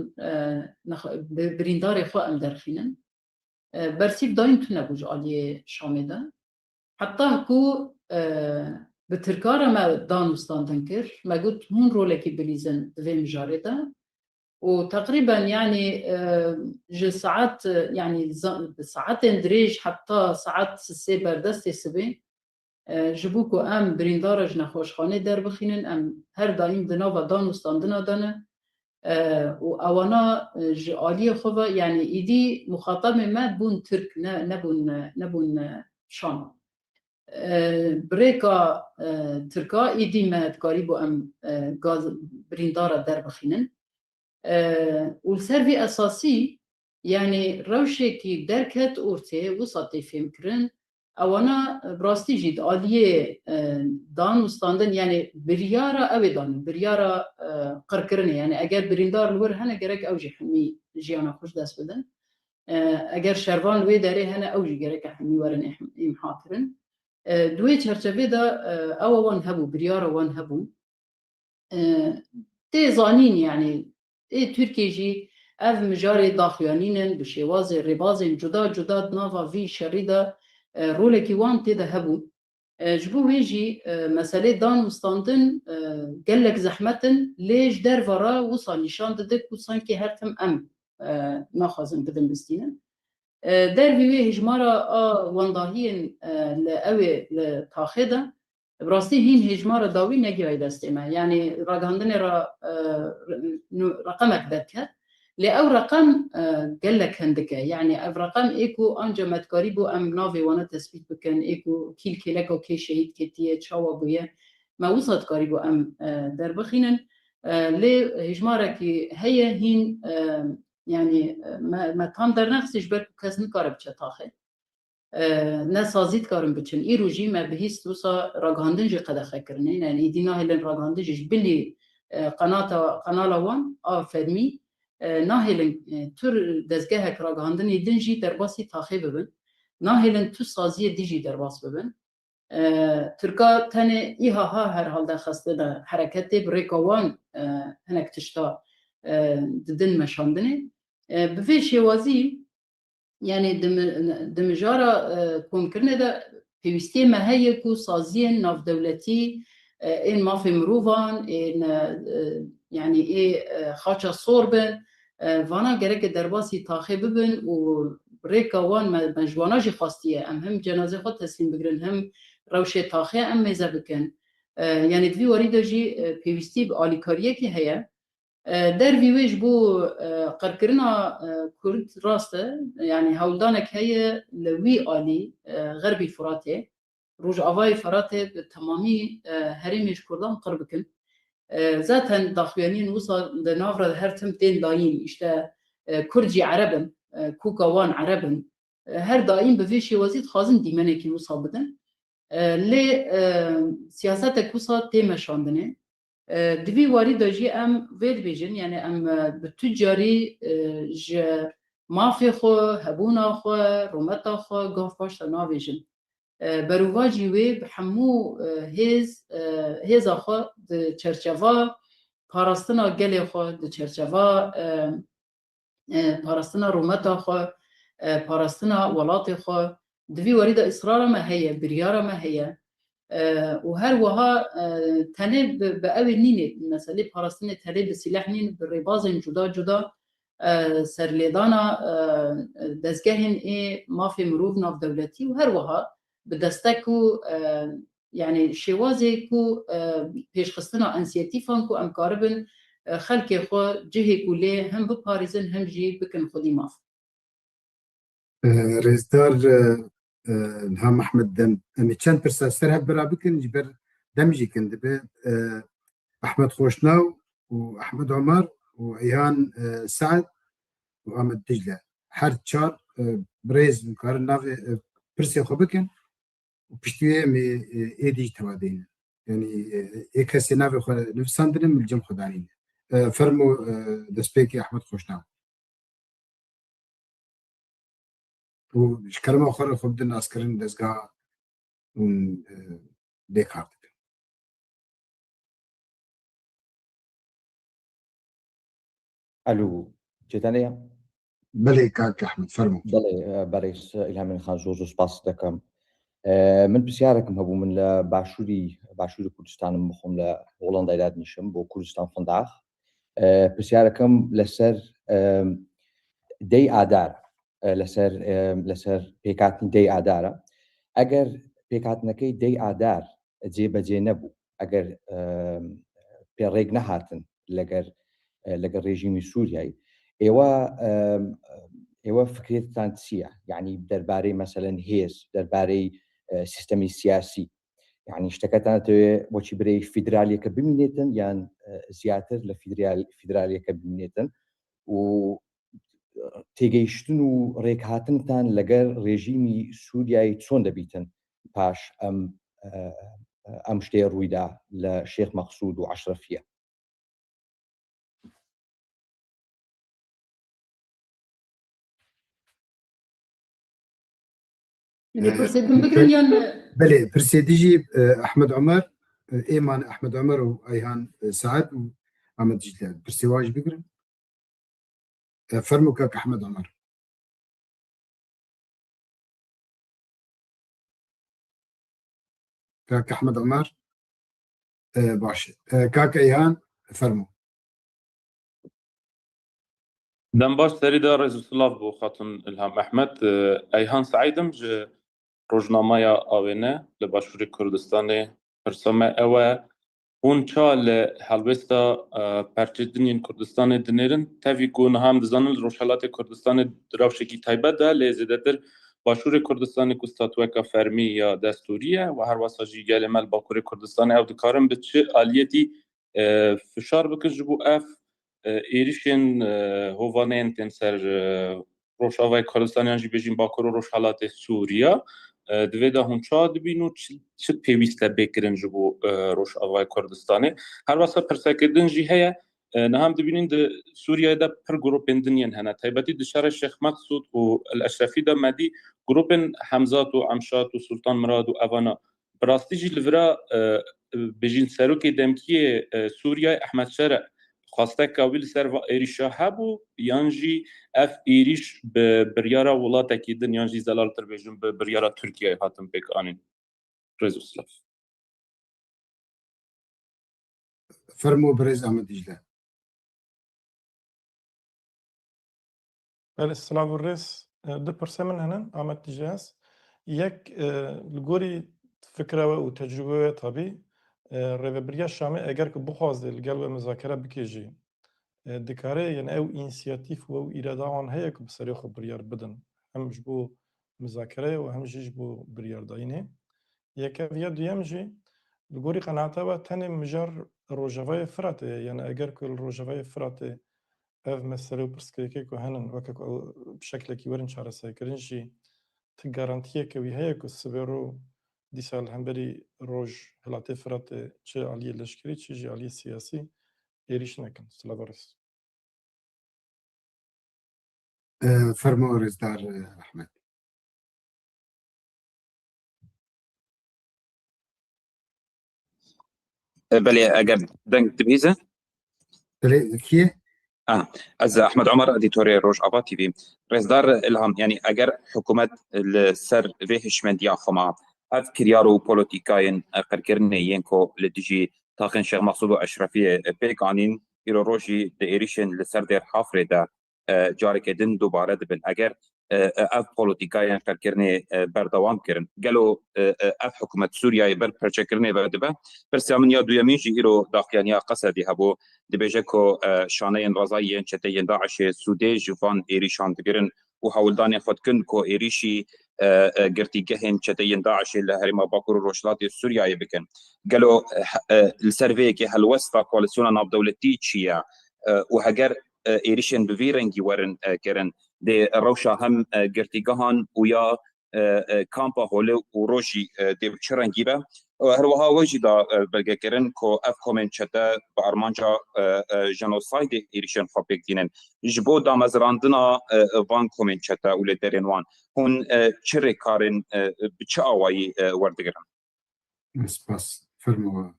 birîndarê xwe em derxînin bersîv dayîn tune bû ji aliyê Şamê de heta ku bi tirkara me danûstandin kir me got hûn rolekî bilîzin di vê mijarê de û teqrîben yanî ji saet yanî saetên dirêj heta saet sê berdestê sibê ji bo ku em birîndara ji nexweşxanê derbixînin em her daîm di nava danûstandina de ne û ewana ji aliyê xwe ve yanî îdî muxatabê me bûn Tirk nebûn Şam birêka Tirka îdî me dikarî bû em birîndara derbixînin û li ser vê esasî yanî rewşekî derket ortê wisa tê fêmkirin اوانا براستی جید آلیه دان وستاندن یعنی بریارا اوی دان بریارا قرکرنه یعنی اگر بریندار لور هنه گرک اوجی حمی جیانا خوش دست بدن اگر شروان لوی داره هنه اوجی گرک حمی ورن امحا کرن دوی چرچوه دا او وان هبو بریارا وان هبو تی زانین یعنی ترکیه جی اف مجاری داخوانینن بشیواز ربازن جدا جدا ناوا وی شری دا رولکی وان تیده هبو جبو ویجی مسئله دان وستاندن گلک زحمتن لیج در ورا وصا نشان دادک و سانکی هر تم ام نخوازن بدن بستینن در وی هجمارا وانداهین لأوی لتاخده براستی هین هجمارا داوی نگیای دستیمه یعنی راگاندن را رقمک دکه لأو رقم قلك هندكه يعني او رقم ايكو انجا متكاري بو ام ناوي وانا تثبيت بكن ايكو كيل كيلكو كي شهيد كتيه تشاوا بويا ما وصلت كاري بو ام در بخينن لي هجمارة كي هي هين يعني ما تام در نقصش بر كسن كارب چتاخه نسازيت كارم بچن ايرو جي ما بهيست وصا راگاندن جي قدخه کرنه يعني دينا هلن راگاندن جيش بلي قنالا وان فرمي ناهلن تر دزگاه راگاندن دنجی در باسی تاخی ببن ناهلن تو سازی دیجی در باس ببن ترکا تنه ایها ها هر حال در خسته ده حرکت بریکوان هنک تشتا ددن مشاندنه بفی شوازی یعنی دمجارا کن کرنه ده پیوستی مهیه کو سازی ناف دولتی این مافی مروفان این يعني ايه خاچا صوربن وانا گرک درباسی تاخه ببن و ریکا وان مجوانا جی خواستیه هم جنازه خود تسلیم بگرن هم روشه تاخه میزه بکن يعني دوی وارد جی پیوستی به آلیکاریه که هیا در ویویش بو قرکرنا کرد راسته يعني هولدانک هیا لوی آلی غربی فراته روج آوای فراته به تمامی هریمش کردان قرب کن zaten daxuyanîn wisa di navra her tim tên dayîn işte Kurcî Erebin, Kuka wan Erebin her daîm bi vê şêwazî dixwazin dîmenekî wisa bidin lê siyasetek wisa tê meşandinê di vî warî de jî em vê dibêjin yani em bi tu carî ji mafê xwe hebûna xwe rûmeta xwe gav paş te navêjin بروواجی وی به همو هیز خو د چرچوا پاراستنا گل خو د چرچوا پاراستنا رومتا خو پاراستنا ولات خو دوی ورید اصرار ما هي بریار ما هي و هر وها تنه به اوی نینه مسئله پاراستن تله به سلاح نین به رباز جدا جدا سرلیدانا دزگهن ای مافی مروف ناف دولتی و هر وها بدستکو يعني شوازي كو پیشخستنا انسياتيفان كو امكاربن خلق خو جهه كله هم بپاريزن هم جي بكن خودي ماف
رزدار نهام احمد دم امي چند پرسا سرها برا بكن جبر دمجي كند به احمد خوشناو و احمد عمر و ايهان سعد و احمد دجله هر چار بريز مكارن نافي پرسي خو بكن وبشتوية مي ايدي توادين يعني ايكاسي نافي خو نفساندن الجم خدانين فرمو دسبيكي احمد خوشناو و كلمه اخرى خبدن عسكرين دزغا ون ديكارت
الو جتانيا
بلي كاك احمد فرمو
بلي بريس الهام من خان جوزو سباس دكم من بسیارکم هبو من لباشوری کردستان مخوم لهولندا ایراد نشم بو کردستان فنداغ بسیارکم لسر دی آدار لسر پیکاتن دی آداره اگر پیکاتنکی دی آدار جێبەجێ نەبوو ئەگەر پێڕێک نەهاتن لەگەر ڕێژیمی سووریایی ئێوە فکرێتتان چییە؟ یعنی دەربارەی مەسەلەن هێز دەربارەی سیستەمی سیاسی یعنی شتەکەتانەوێ بۆچی برەی فیدرالیەکە ببینێتن یان زیاتر لە فیدرالیەکە ببینێتن و تێگەیشتن و ڕێکهاتنتان لەگەر ڕێژیمی سووریایی چۆن دەبیتن پاش ئەم شتەیە ڕوویدا لە شێخ مەقسوود و عەشرەفیە.
بله پرسیدیجی احمد عمر ایمان احمد عمر و ایهان سعد و احمد جلال پرسیواج بگیرن فرمو كاك احمد عمر. كاك احمد عمر باشه كاك ايهان فرمو.
دم باش سريدا رئيس سلاف بو خاطن الهام احمد ايهان سعيدم ج روجنامه آوینه لباشوری کردستان پرسامه اوه اون چا لحلبستا پرچدنین کردستان دنیرن تاوی کون هم دزانل روشالات کردستان دراوشکی تایبه ده لزیدتر باشوری کردستان کستاتوکا فرمی یا دستوریه و هر واساجی گل مل باکوری کردستان او دکارم به چه آلیتی فشار بکش بو اف ایریشن هوانین تنسر روشاوای کردستانیان جی بجین باکور روشالات سوریا دوی دا هونچا دبینو چه پیوسته بکرن جبو روشاوای کردستانی هر واسه پرسکردن جی هیا نه هم دبینین ده سوریا دا پر گروپن دنین هنه تایبتی دشار شیخ مقصود و الاشرفی دا مدی گروپن حمزات و عمشات و سلطان مراد و اوانا براستی جی لورا بجین سروک دمکی سوریا احمد شرع خواسته کاویل سر و ایریشا هبو یانجی اف ایریش به بریارا ولاتا کی دن یانجی زلال تر بیجون به بریارا ترکیه هاتم بک آنین رزوسلاف
فرمو برز احمد دجله.
بله السلام والرئيس دو برسه من هنن احمد دجاس یک لگوری فکره و تجربه طبی ریوبریا شامه اگر که بخوازده لگل و مذاکره بکیجی دکاره یعنی او اینسیاتیف و او ایراده آن هیا که بسری خود بریار بدن همش بو مذاکره و همش بو بریار داینه یکی ویا دویم جی لگوری قناعته و تنه مجار روژوای فراته یعنی اگر که روژوای فراته اف مسئله و پرسکریکی که هنن وکه بشکل کی ورن چاره سای کرن جی تگارانتیه که وی هیا که سبرو دیسال هم بری روژ هلاته فراته چه عالی لشکری چه جی عالی سیاسی ایریش نکن. سلام ورس.
فرمو رزدار احمد.
بله اگر دنگ تبيزه
بله كيه؟
از احمد عمر اديتوري روج ابا تي في رزدار الهام يعني اگر حكومت السر فيهش من ديا خما اف كريارو بوليتيكاين قركرني ينكو لدجي تاخن شيخ مقصود اشرفيه بيقانين يرو روجي ديريشن لسر دير حافره دا جارك دن دوباره دبن اگر اف بوليتيكاين قركرني بردوام كرن قالوا اف حكومه سوريا بر برچكرني بدبه برسامن يا دويميجي يرو داخيانيا قصدي هبو دبيجكو شانين رضايين چتين داعش سودي جوان ايريشان دگرن و هولدان خود کن کو ایریشی گرتیگهن چتین داعش لهرما باکور روشلات سوریا بکن قالوا السيرفي كي هالوسطى كواليسيون ناب دولتي تشيا وهجر ايريشن بفيرنجي ورن كرن دي روشا هم گرتيگهان ويا كامبا هولو وروجي دي بچرنگيبه هروها وجدا بلگه کرن کو اف کومن چته با ارمانجا جنوساید ایریشن فابریک دینن جبو دامزراندنا وان کومن چته اول درین وان هون چره کارن بچه آوایی وردگرن.
سپاس فرمو.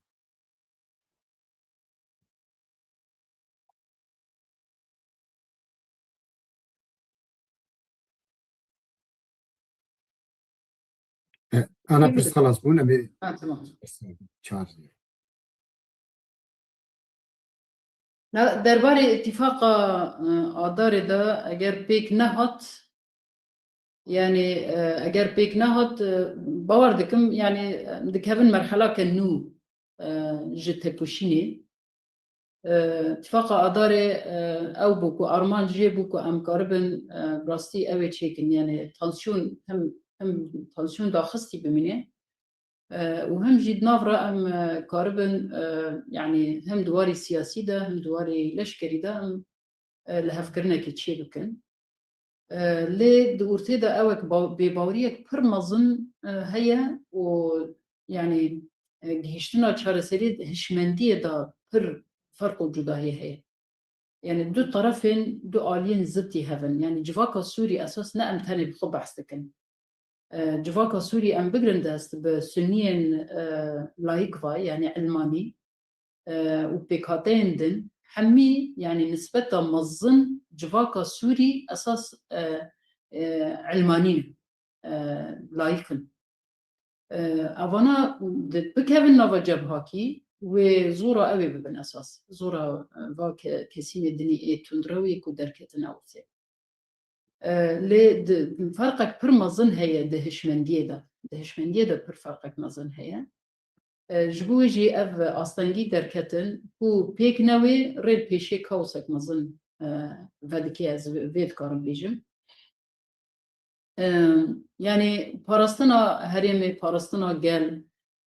أنا بس خلاص بو نبي
تمام.
تشارج.
درباره اتفاق آدار دا اگر پیک نهات يعني اگر پیک نهات باور دکم يعني دکهون مرحله کنو جت پوشینی اتفاق آدار او بوكو ارمان جي بوكو ام قربن براستي اوي تشيكن يعني تنسيون هم تنسيون داخستي بمنه وهم جد نافرة ام قربن يعني هم دواري سياسي ده هم دواري لشكري ده هم لهفكرنا كي تشي بكن لێ دوورتێدا ئەوەک بێباوریەک پڕ مەزن هەیە و یعنی گەیشتنا چارەسەری هشمەندیەدا پڕ فەرق و جوداهی هەیە يعني دو طرفين دو آلين زبطي هفن يعني جواكا سوري أساس نأم تاني بخو بحث دكن جواكا سوري أم بقرن داست بسنين لايكفا يعني علماني وبيكاتين دن حمي يعني نسبة مظن جواكا سوري أساس علماني لايكن أفانا بكهفن نوفا جبهاكي وزورا أوي ببن أساس زورا واك كسين الدنيا تندروي كودركتنا أوسي لي فرقك بر مظن هي دهشمندية ده بر فرقك مظن هي جبوجي أف أصلاًجي دركتن هو بيك نوي ريل بيشي كوسك مظن فادكي از فيد كارم بيجم يعني باراستنا هريمي باراستنا قال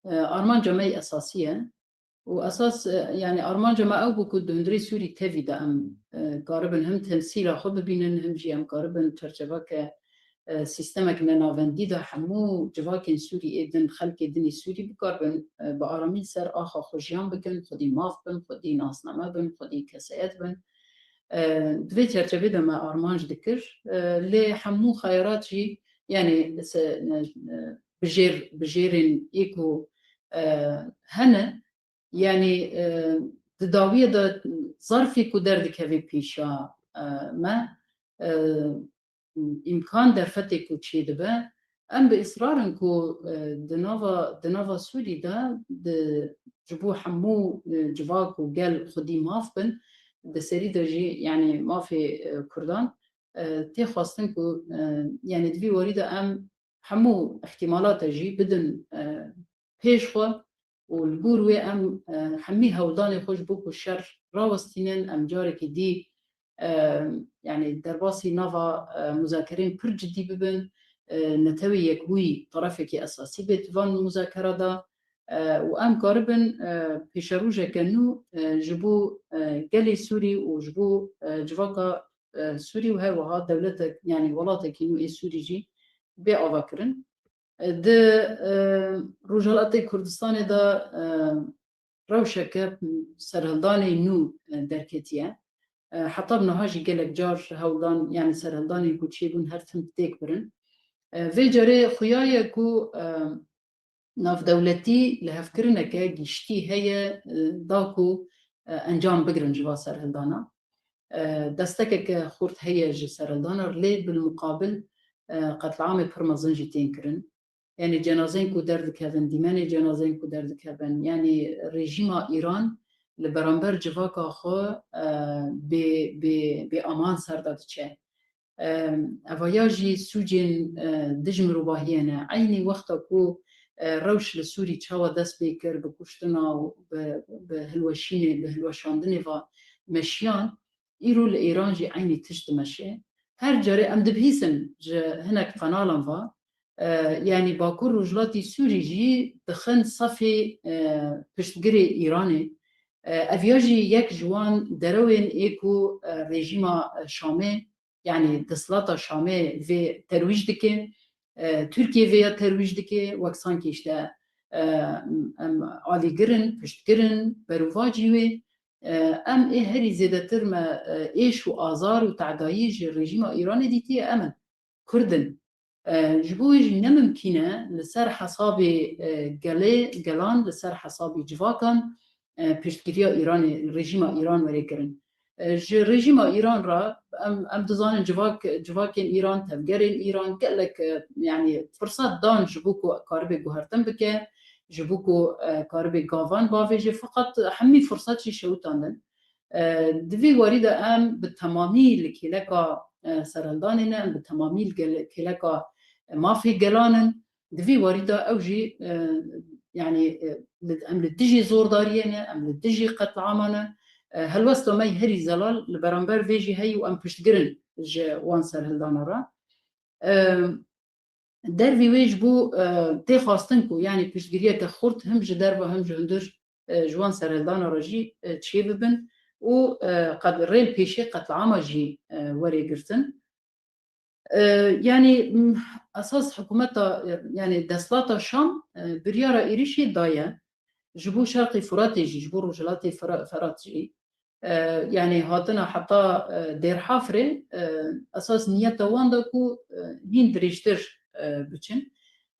أرمان جمعي أساسية وأساس يعني أرمان جماعة أو بكود هندري سوري تفي دا أم قاربن هم تمثيل خب بينن هم جي أم قاربن ترجبك سيستمك نافندي دا حمو جواكن سوري إدن خلق دني سوري بقاربن بآرامي سر آخا خوشيان بكن خدي ماف بن خدي ناسنامه بن خدي كسايات بن دوی ترجبه دا ما أرمانج دكر لي حمو خيارات جي يعني بجيرن إيكو هنا يعني تداوية دا ظرفي كودردك هذي بيشا ما إمكان درفتك وشي دبا أم بإصرار إنكو دنافا سوري دا جبو حمو جواك وقال خدي مافبن دسري درجي يعني ما في كردان تي خواستنكو يعني دبي وريدة أم حمو احتمالات جي بدن بيشخوا والجوروي أم حمي هوداني خوش بوكو الشر راوستينين أم جارك دي يعني درباسي نافا مذاكرين بر جدي ببن نتوي يكوي طرفك أساسي بتفان مذاكرة دا وأم قاربن بيشروجة كانو جبو قلي سوري وجبو جواكا سوري وها دولتك يعني ولاتك إنو إيه سوري جي بأفاكرن د روجالات كردستان دا روشك سرهلداني نو دركتيا حتى بنهاجي قالك جار هولدان يعني سرهلداني كوتشيبون هرتم تيك برن في جاري خيايا كو ناف دولتي لهفكرنك جيشتي هي داكو انجام بقرن جوا سرهلدانا دستكك خورت هي جي سرهلدانا لي بالمقابل قتل عامي برمزن جيتين كرن يعني جنازين كو درد كابن ديماني جنازين كو درد كابن يعني رژیم ایران لبرانبر جواکا خو بأمان سرداد چه اوایاجی سوجین دجم روباهیانه عینی وقتا کو روش لسوری چاوا دست بیکر بکشتنا و بهلوشاندنی و مشیان ایرو لإيران جي عینی تشت مشه هر جاره ام دبهیسن هناك قنالان و يعني باكور رجلاتي سوري جي دخن صفي پشتگري إيراني أفياجي يك جوان دروين إيكو رژيما شامي يعني دسلاتا شامي في ترويج دكي تركيا في ترويج دكي وكسان كيشتا آلي گرن پشتگرن برواجي وي ام إيه هري زيادتر ما إيش وآزار وتعدايج رژيما إيراني ديتي أمن كردن جبوج نممكنه لسر حسابي جلان لسر حسابي جواكان پشتگیری ایران رژیم ایران وريكرن رژیم ایران را ام دزان جواكين ایران تفجرين ایران قالك يعني فرصات دان جبوكو كاربي جوهرتن بك جبوكو كاربي غافان بافيجي فقط حمي فرصات شي شوتاندن دفي وريده ام بالتمامي لكيلكا سرهلداننا بالتمامي لكيلكا ما في جلانن دفي وريده اوجي يعني ام لدجي زور دارينا ام لدجي قتل عامنا هل وصلوا مي هري زلال البرامبر فيجي هي وام پشتگرن وان سرهلدانا را در في ويجبو تي خواستنكو يعني پشتگیریه خورت هم جدر و هم جهندر جوان سرهلدانا را جي تشي ببن و قد ريل بيشي قتل عاما جي وري گرتن يعني اساس حكومتها يعني دستلاتا شام بريارة إيريشي دايا جبو شرقي فراتي جبو رجلاتي فراتي يعني هاتنا حتى دير حافرة اساس نيتا واندكو هين دريشتر بچن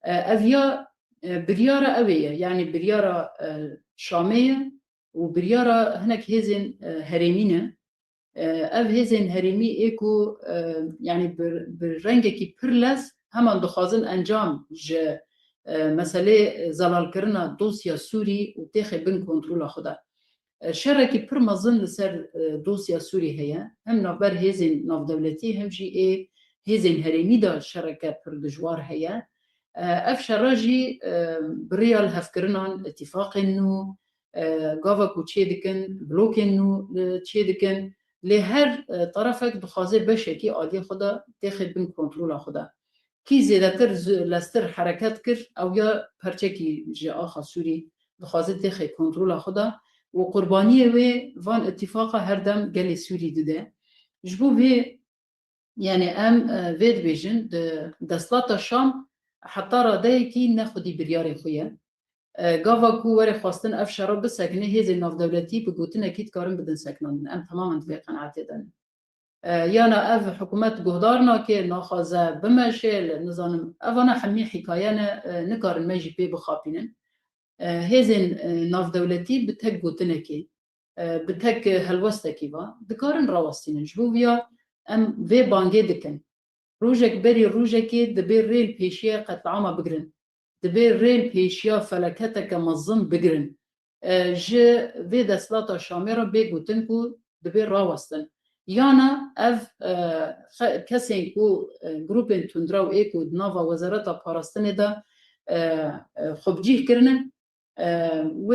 افيا بريارة اوية يعني بريارة شامية وبريارة هناك هيزن هرمينة اف هيزن هرمي ايكو يعني برنجكي برلس همان دخازن انجام ج مسألة زلال كرنا دوسيا سوري وتاخي بن كنترول خدا شركي پر مزن لسر دوسيا سوري هيا هم نفبر هيزن ناف دولتي هم جي اي هيزن هرمي دا شركة پر دجوار هيا اف شراجي بريال هفكرنان اتفاق انه قافكو تشيدكن بلوك انه تشيدكن لهر طرفك دخازه بشكي عادي خدا تاخد بن كنترول خدا کی زیادتر لستر حرکت کرد او یا پرچکی جا آخا سوری دخوازه تخی کنترول خدا و قربانی وان اتفاق هر دم گلی سوری دیده جبو به يعني وید بیجن دستلاتا شام حتی را ده کی نخودی بریار خویه گاوا کو وری خواستن اف شراب بسکنه هیزی ناف دولتی بگوتن اکید کارن بدن سکنان تماما دوی قناعتی دن یانا اف حکومت گهدارنا که ناخوازه بمشه نظام اوانا حمی حکایه نکارن مجی پی بخاپینن هیزن ناف دولتی بتک گوتنه که بتک هلوسته که با دکارن راوستینن جبو بیا وی بانگه دکن روژک بری روژکی دبیر ریل پیشیه قطع عامه بگرن دبیر ریل پیشیه فلکتک مظم بگرن جه وی دستلاتا شامی را بگوتن که دبیر راوستن یانا اف کسی کو گروپن تندراو ایکو ناوا وزارت پاراستنه دا خبجیه کرنن و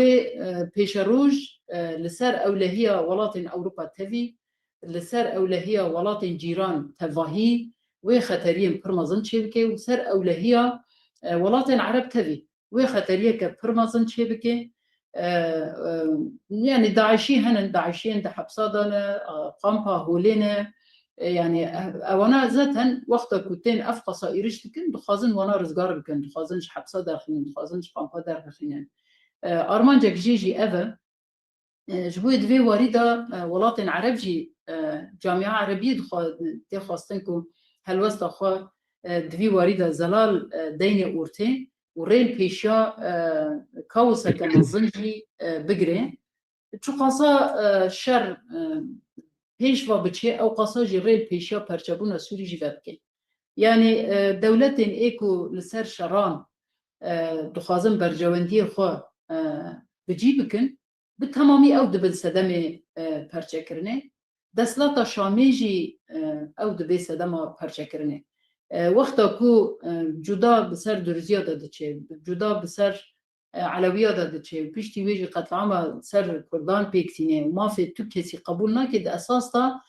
پیش روش لسر اولهیه ولاتن اوروپا توی لسر اولهیه ولاتن جیران تواهی و خطریه پرمازن چه بکه و سر اولهیه ولاتن عرب توی و خطریه که پرمازن چه بکه يعني داعشي هن داعشين ده حبصادنا قامها هولينا يعني وانا ذاتن وقت كنتين افقص ايرش كن دخازن وانا رزقار كن دخازنش حبصادا خلين دخازنش قامها در خلين ارمانجك جيجي اف جبوي دوي وارده ولاطن عربجي جامعه عربيه تخواستنكم هلوستا خو دوي وارده زلال دين اورتين وريل بيشا كاوسا كمزنجي بقري شو قصا شر بيشوا بتشي او قصا جي ريل بيشا برشابونا سوري جيفاتكي يعني دولتين ايكو لسر شران دخازن برجواندي خو بجيبكن بالتمامي او دبل سدمي برشاكرني دسلاتا شاميجي او دبل سدما برشاكرني وقتا کو جدا بسر درزیا داده چه جدا بسر علویا داده چه پیشتی ویجی قتل عام سر کردان پیکتینه ما فی تو کسی قبول نکد اساس تا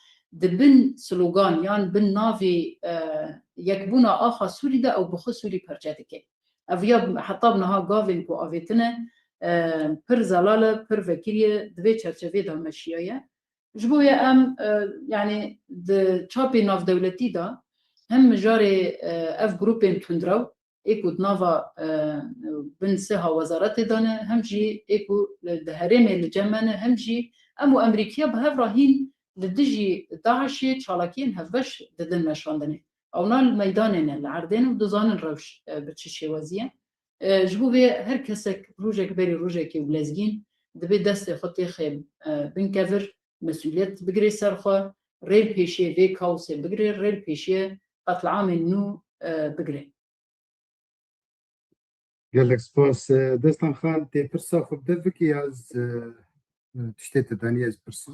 دبن سلوگان یان بن ناوی یکبونا آخا سوری ده او بخو سوری پرچه که اویا حتی بنها گاوین کو آویتنه پر زلاله پر وکیریه دوی چرچوی ده مشیایه جبوی يعني د چاپی ناف دولتی ده هم جاري اف جروبين تندراو ايكو نافا بن سها وزارات دانا هم جي ايكو دهريم الجمانه هم جي امو امريكيه بهاف راهين لدجي داعشي تشالاكين هفبش ددن مشاندني او نال ميداننا العردين ودزان الروش بتشي وزيه جبو بي هر كسك روجك بري روجك ولازجين دبي دست خطي خيب بن كفر مسؤوليات بقري سرخه ريل بيشي في كاوسي بقري ريل بيشي قتل عام انه بقري
قال لك سباس دستان خان تي برسا خب دفكي از تشتيت داني از برسا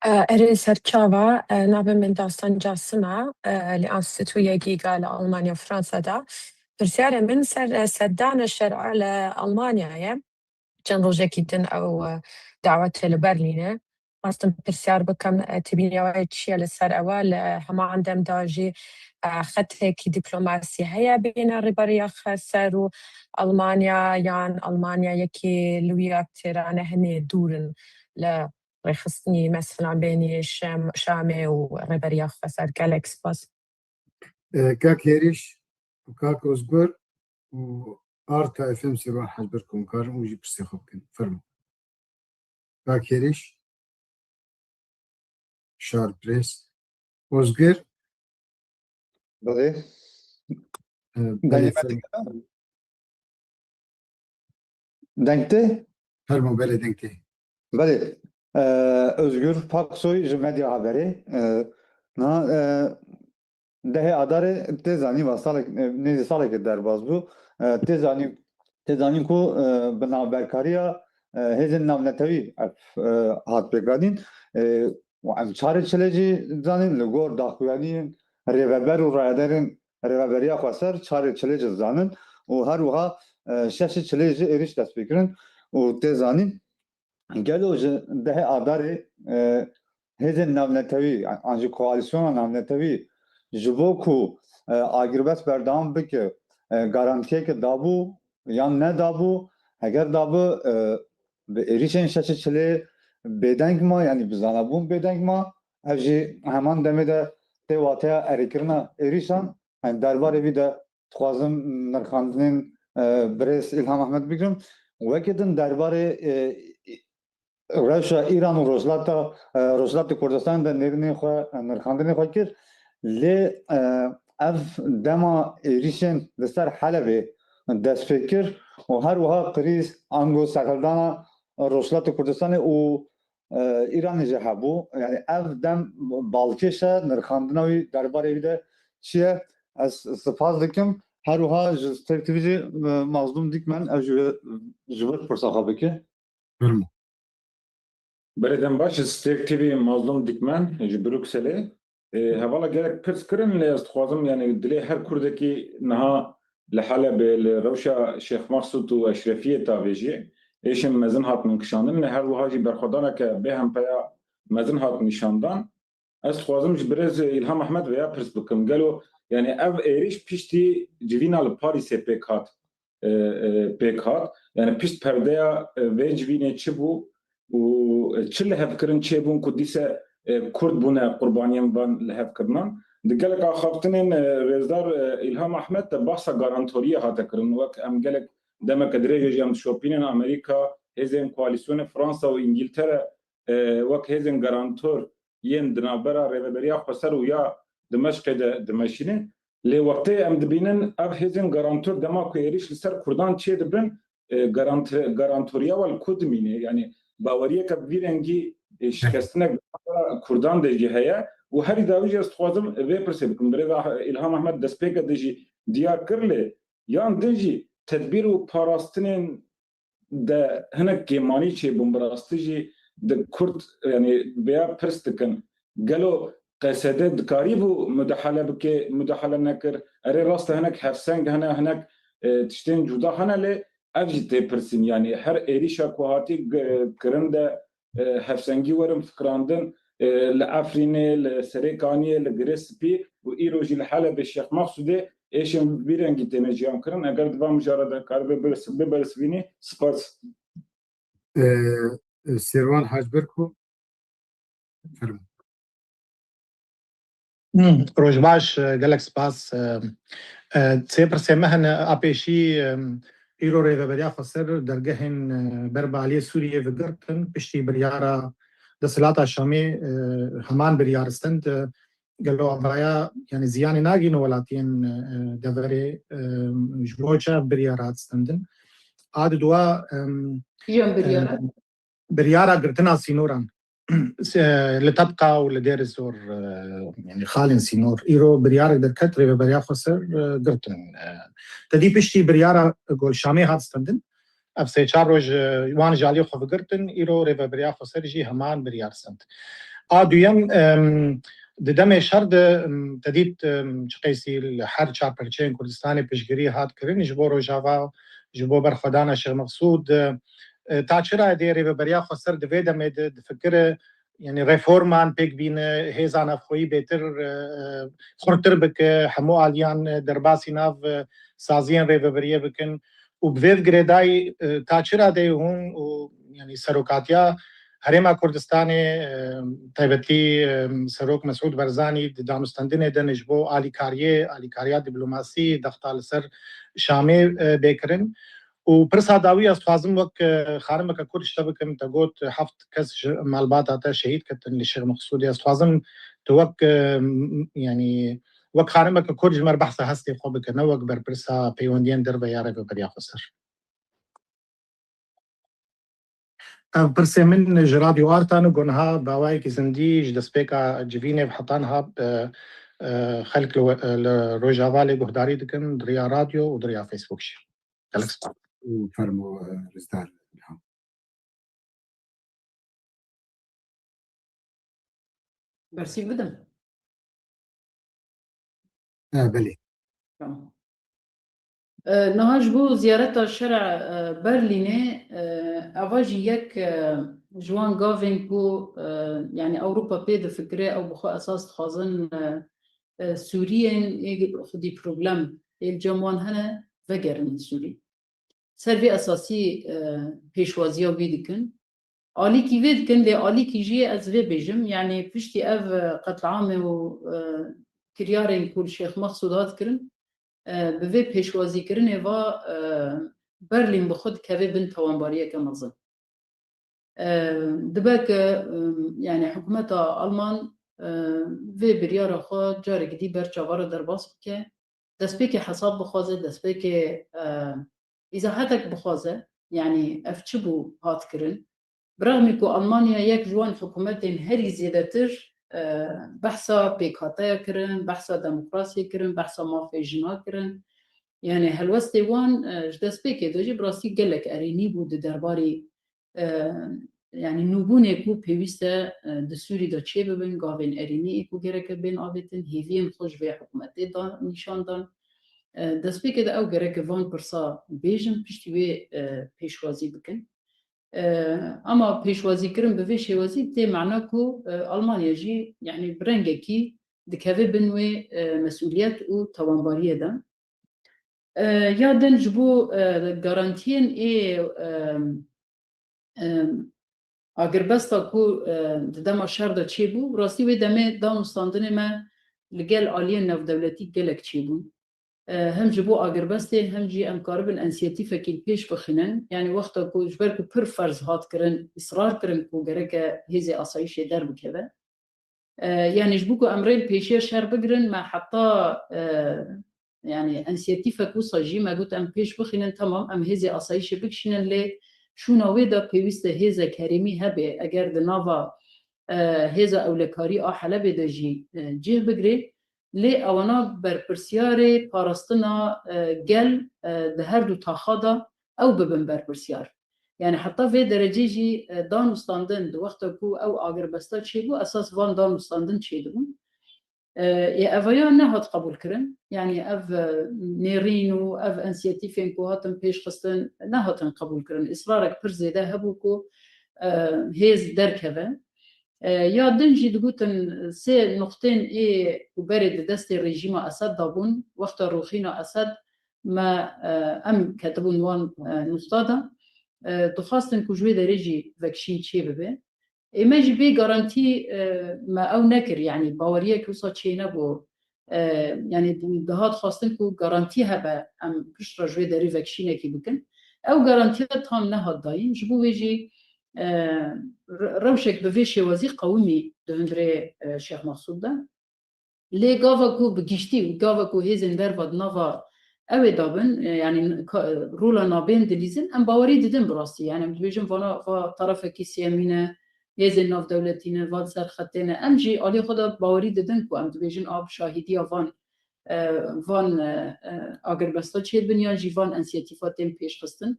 اري سرچاوا نابه من داستان جاسمه لانستitو يجيغا لألمانيا وفرنسا دا برسيارة من سردان الشرع لألمانيا كان روجاكي دن او دعوة لبرلينه أصلاً برسيار بكم تبيني وايد شيء للسر أول هما عندهم داجي خطك دبلوماسي هيا بين الربارية خسروا ألمانيا يعني ألمانيا يكي لويا تيرانا هني دورن ريخصني مثلا بين شامي وريبريا خسر كالكس بس
كاك هيريش وكاك أزبر وآرتا FM سيروان حجبركم كارم ويجي بستيخوبكن فرمو كاك هيريش شار بريس أزبر
بله
بله فرمو
Denkte?
فرمو بله دنكتي
Bale. Özgür Paksoy ji Medya Haberi. Dehê adarê tê zanî salek nêzî salekê derbas bû. Tê zanîn ku bi navberkariya hêzên navnetewî hat pêkadîn. Em çarê çilê jî zanîn li gor daxuyaniyên rêveber û rayaderên rêveberiya Xweser çarê çilê jî zanin û her wiha şeşê çilê jî êrîş dest pê kirin û tê zanîn gelo ji dehê adarê hêzên navnetewî an jî koalîsyona navnetewî ji bo ku agirvest berdewam bike garantiyeke dabû yan nedabû heger dabû bi êrişên şeşê çilê bêdeng ma yanî bi zanebûn bêdeng ma ev jî heman demê de tê wateya erêkirina êrîşan derbarê vî de dixwazim nirxandinên birêz İlham Ahmed bikirim wekî din derbarê Rewşa İran û Rojhilatê Kurdistanê de nêrînê xwe nirxandinê xwe kir lê ev dema êrişên li ser Helebê dest pê kir û her wiha qirîz ango seqildana Rojhilatê Kurdistanê û İranê jî hebû yani ev dem balkêş e nirxandina wî derbarê wî de çi ye ez spas dikim her wiha ji Stêrk jî Mazlûm Dîkmen ev ji vir pirsa xwe bike
فرمو
Bereden baş Stêrk TV Mazlûm Dîkmen ji Brükselê hevala gerek pirs kirin lê ez dixwazim yani dilê her Kurdekî niha li Helebê li rewşa Şêx Mexsûd û Eşrefiyê tavê jî êşên mezin hatin kişandin lê her wiha jî berxwedaneke bê hempeya mezin hat nîşandan ez dixwazim ji birêz İlham Ahmed veya pirs bikim gelo yani ev êriş piştî civîna li Parîsê pêk hat yani pişt perdeya vê civînê çi bû û çi li hevkirin çêbûn ku dîse Kurd bûne qurbaniyên van li hevkirinan di gelek axaftinên rêzdar İlham Ahmed de bahsa garantoriye hate kirin wek em gelek demeke dirêjê jî em dişopînin Amerîka hêzên koalîsyonê Fransa û İngîltere wek hêzên garantor yên di navbera rêveberiya Xweser û ya Dimeşqê de dimeşînin lê wextê em dibînin ev hêzên garantor dema ku êrîş li ser Kurdan çê dibin garantoriya wal ku dimîne yani baweriyeke vî rengî şikestinek Kurdan de jî heye û herî dawî jî ez dixwazim vê pirsê bikim birêva İlham Ahmed destpêke de jî diyar kir lê yan din jî tedbîr û parastinên de hinek kêmanî çêbûn bi rastî jî di Kurd yani veya pirs dikin gelo qesede dikarî bû müdahale nekir erê rast hinek hevseng hene hinek tiştên cuda hene lê ev jî tê pirsîn yani her êrîşa ku hatî kirin de hevsengî werin fikrandin li Efrînê li Serêkaniyê li Girêspî û îro jî li Helebê Şêx Mexsûdê êşên vî rengî têne jiyan kirin eger divan mijara de karibê bibersivînî spas
سيروان حجبركو فرمو
روج باش gelek spas sê pirsê me hene apêşî îro rêveberiya Xweser dergehên berbaliyê Sûriyê vigirtin piştî biryara Desthilatê Şamê heman biryar istin gelo avaya yani ziyanê nagîne welatiyên deverê ji bo çi biryar hat istindin a di duwa biryara girtina sînoran li Tebqa û li Dêr Zor yani xalên sînor îro biryarek derket rêveberiya Xweser girtin tedî piştî biryara Golşamê hat istindin ev sê çar roj wan ji aliyê xwe vigirtin îro rêveberiya Xweser jî heman biryar stind a duyem di demê şer de tedî çi qeysî li her çar perçeyên Kurdistanê piştgirî hat kirin ji bo rojava ji bo berxwedana Şêx Mexsûd ta çi radê rêveberiya Xweser di vê demê de difikire yani reforman pêk bîne hêzan evxweyî bêtir xurtir bike hemû aliyan derbasî nav saziyên rêveberiyê bikin û bi vê girêdayî ta çi radê hûn û yani serokatiya
هەرێما کوردستانی تایبەتی سەرۆک مەسعود بەرزانی دانوستاندنê de ji bo alîkariya dîplomasî dexta li ser Şamê bêkirin û pirsa dawî ez dixwazim wek xanimeke Kurd ji te bikim te got 7 kes ji malbata te şehîd ketin li Şêx Mexsûdê ez dixwazim tu wek yanî wek xanimeke Kurd ji me behsa hestê xwe bike ne wek berpirsa peywendiyên derve ya Rêveberiya Xwe ser. Pirsê min ji radyo Artan û gonha bawayekî zindî ji destpêka civînê hetan hat xelk li Rojava lê guhdarî dikin di rêya radyo û di rêya Facebook jî. Gelek spas.
فرمو رزدار الهام.
برسي بدم.
بله.
تمام. نهاج بو زيارة شرع برلينه اواجي يك جوان غافين كو يعني اوروبا بيد فكره او بخو اساس خازن سوريين خدي بروبلم الجموان هنا وگرن سوري سربي اساسي پیشوازيا بيدكن آلی کی وید کن لی آلی کی جی از وی بجم يعني پشتی اف قتل عامه و کریارین کل شیخ مقصودات کرن به وی پیشوازی کرنه و برلین بخود که وی بن توانباریه که مزن دبک يعني حکومت آلمان وی بریار خود جارک دی بر چاوار در باس که دست به که حساب بخوازه دست به که ازاحتك بخوازه يعني افچبو هات کرن برغم که آلمانیا یک جوان حکومت هری زیادتر بحثا پیکاتا کرن بحثا دموکراسی کرن بحثا مافی جنا کرن يعني هلوستی وان دست به که دوجی براستی گلک ارینی بود درباری يعني نوبونه کو پیوسته دستوری دا چه ببین گاوین ارینی کو گرک بین آبیتن هیوین خوش به حکومتی دا نشان دان دست به که دا او گرک وان پرسا بیجن پشتی وی پیشوازی بکن اما پیشوازی کرن به وی شوازی تی معنا کو آلمانیا جی يعني برنگه کی دکوه بنوی مسئولیت و توانباریه دا یادن جبو گارانتین ای اگربستا کو دما شر دا چی بو راستی وی دمه دانستاندن ما لگل آلین نو دولتی گلک چی بو هم جبو اگربسته هم جی امکاربن انسیاتیفه کل پیش بخینن يعني وقتا کو جبر کو پر فرض هات کرن اصرار کرن کو گرکه هیزی آسایش در بکوه يعني جبو کو امرین پیشی شر بگرن ما حتی يعني انسياتيفا كوسا جي ما قلت ام بيش بخينن تمام ام هزي اسايش بكشنن لي شونا ويدا بيوست هزا كريمي هبه اگر د نافا هزا اولکاری حلب د جي جه بگري لي اوانا بر پرسياري پاراستنا گل د هر دو تاخادا او ببن بر پرسيار يعني حتى في درجه جي دانستاندن د وقت کو او اگر بستا چي بو اساس وان دانستاندن چي دو اویا نهات قبول کرن يعني اف نيرين و اف انسياتيفين كو هاتن پیش خستن نهاتن قبول کرن اصرارك پر زيده هبو كو هيز دركبه يا دنجي دقوتن سي نقطين اي وبرد دست الرجيم اسد دابون وقت روخينا اسد ما ام كتبون وان نقطه تخاصن كو جوي درجي فاكشين تشي ببه اما جبي جارانتي ما او نكر يعني باوريه كوسا تشينا بو يعني دهات خاصن كو جارانتي هبه ام بشرا جوي دري فاكشينه كي بكن او جارانتي تام نهاد داين جبو ويجي روشك بفيشي وزي قومي دندري شيخ مقصود ده لي غافا كو بجشتي غافا كو هيزن درفاد نافا او دابن يعني رولا نابين دليزن ام باوري ددن براسي يعني متوجن فانا طرف كيسي يمينه هزن ناف دولتینه وان سرخطینه ام جی آلی خدا باوری دادن کو ام دویژن آب شاهدی وان اگر بستا چید بنیا جی وان انسیاتیفاتین پیش خستن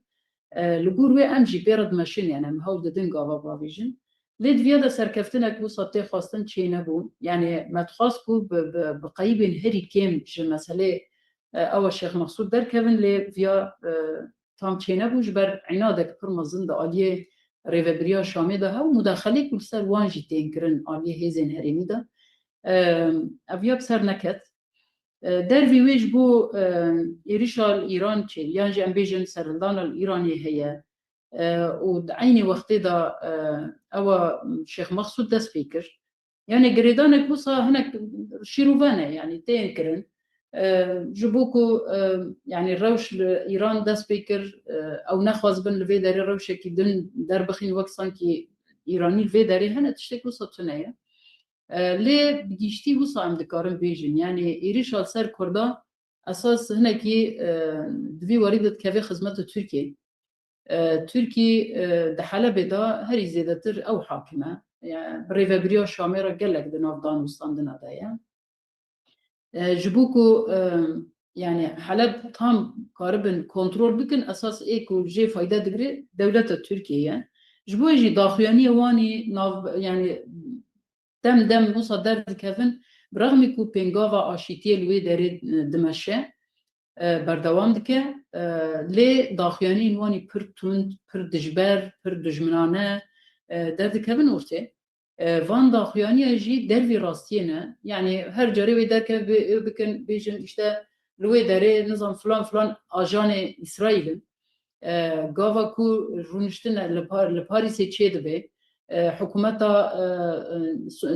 لگور وی ام جی بیرد مشین یعنی ام هاو دادن گاوا باویژن لید ویادا سرکفتنه کو ساته خواستن چی نبون یعنی متخواست کو بقیبین هری کم جه مسئله او شیخ مقصود در کبن لی ویا تام چی نبون جبر عنادک پر مزن دا آلیه ريفبريا شامي ده و مداخله كل سر وانجي تنكرن عليه هزين هرمي ده افيا بسر نكت در في ويج بو إيريشال إيران تشي يانجي أمبيجن سرلدان الإيراني هي وعيني وقتي دا أو شيخ مقصود دا سبيكر يعني قريدانك بوصا هناك شيروفانا يعني تينكرن جبوكو يعني الروش لإيران دا سبيكر أو نخواز بن لفي داري روشة كي دن دربخين وكسان كي إيراني لفي داري هنا تشتكي وصا تنايا ليه بجيشتي وصا عم دكارن بيجن يعني إيريش على سر كردا أساس هنا كي دفي وريدة كافي خدمة تركيا تركي دحالة بدا هري زيادتر أو حاكمة يعني بريفا بريو شاميرا قالك دناف دانوستان دنا دايا جبوكو يعني حلب تام قاربن كنترول بكن أساس إيكو جي فايدة دقري دولة تركيا جبو يجي داخليانية واني ناف يعني دم وصل درد كفن برغم يكو بينغافا آشيتي الوي داري دمشق بردوام دکه لی داخیانی نوانی پر تند پر دجبر پر دجمنانه درد کبن ورته وان داخیانی اجی دروی راستیه نه يعني هر جاری وی در که بکن بیجن işte لوی داره نظام فلان فلان آجان اسرائیل گاوا کو رونشتن لپاریسی چه دبه حکومتا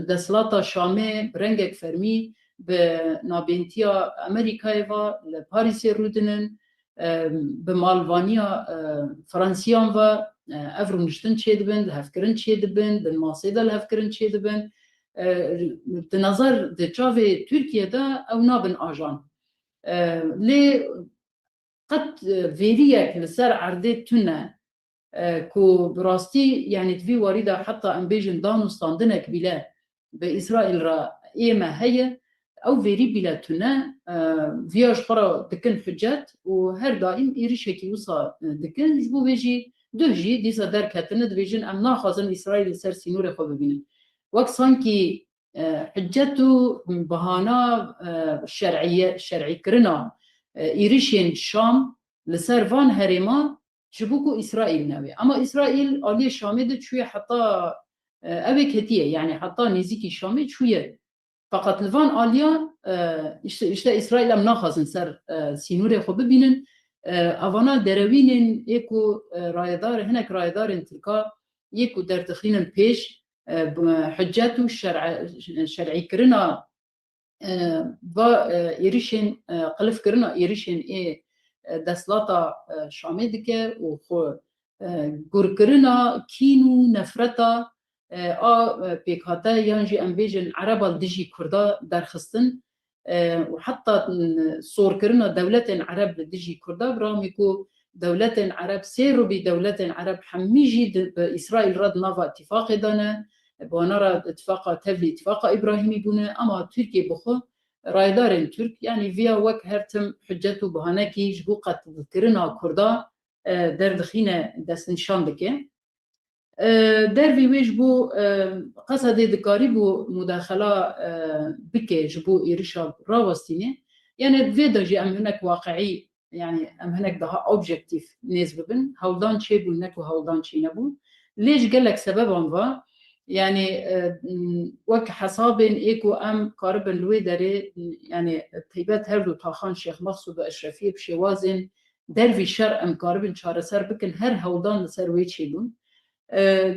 دسلاتا شامه برنگک فرمی به نابینتیا امریکای و لپاریس رودنن به مالوانیا فرانسیان و افرونشتن چه دبن هفکرن چه دبن به ماسیدا هفکرن چه دبن به نظر دچاوی ترکیه دا او نابن آجان لی قد ویریک لسر عرضه تونه کو براستی يعني تفي وريدا حتى ام بيجن دانوستاندنك بلا باسرائيل را ايما هي او فيري بلا تنا فياج خرا دكن حجات وهر دائم ايريشكي وصا دكن جبو بيجي دوجي ديسا دركتن دبيجن ام ناخذن اسرائيل سر سينور خو ببينن وقت سانكي حجتو بهانا شرعي كرنا ايريشين شام لسر فان هرما جبوكو إسرائيل ناوي أما إسرائيل آلية شامي ده شوية حتى أبي كتير يعني حتى نزيكي شامي شوية فقط لفان آلية إشتا إسرائيل أم ناخذن سر سينوري خو ببينن أفانا دروينن إيكو رايدار هناك رايدار انتلقا إيكو در تخلينن بيش حجاتو شرعي كرنا و إيريشن قلف كرنا إيريشن إيه دسلاتا شامي دكه و خو گورکرنا کینو نفرتا پیکاتا یانجی امبیجن عربا دجی کردا درخستن و حتی صورکرنا دولت عرب دجی کردا برامیکو دولت عرب سيرو بدولت عرب حميجي بإسرائيل رد نافا اتفاق دانه بانارا اتفاق تبلي اتفاق إبراهيمي بونه أما تركيا بخو رايدارن ترك يعني فيا وك هرتم حجته بهانكي جبو قد كرنا كردا در دخينه دست نشان دكه در في ويجبو قصد دكاري بو مداخله بكي جبو إيرشا راوستينه يعني فيدا جي ام هناك واقعي يعني ام هناك ده اوبجكتيف نسبة هولدان شي بو هناك وهولدان شي نبو ليش قال لك سببهم يعني وك حسابين ايكو ام قاربن لوي داري يعني تيبات هردو طاخان شيخ مقصود اشرفي بشوازن درفي شر ام قاربن شارسر بكن هر هودان لسر ويتشيلون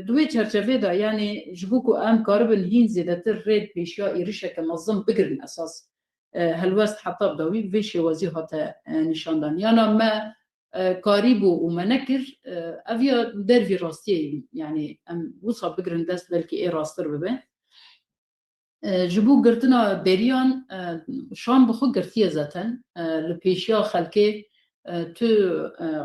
دوي چرچفه دا يعني جبوكو ام قاربن هين زيادتر ريد بيشيا ايريشا كمنظم بقرن اساس هلوست حتى بدوي في شوازي هاتا نشاندان يعني ما قاريبو ومنكر افيا درفي راستي يعني ام وصل بقرن دست بلكي اي راستر ببه جبو قرتنا بريان شام بخو قرتيه ذاتا لبيشيا خلكي تو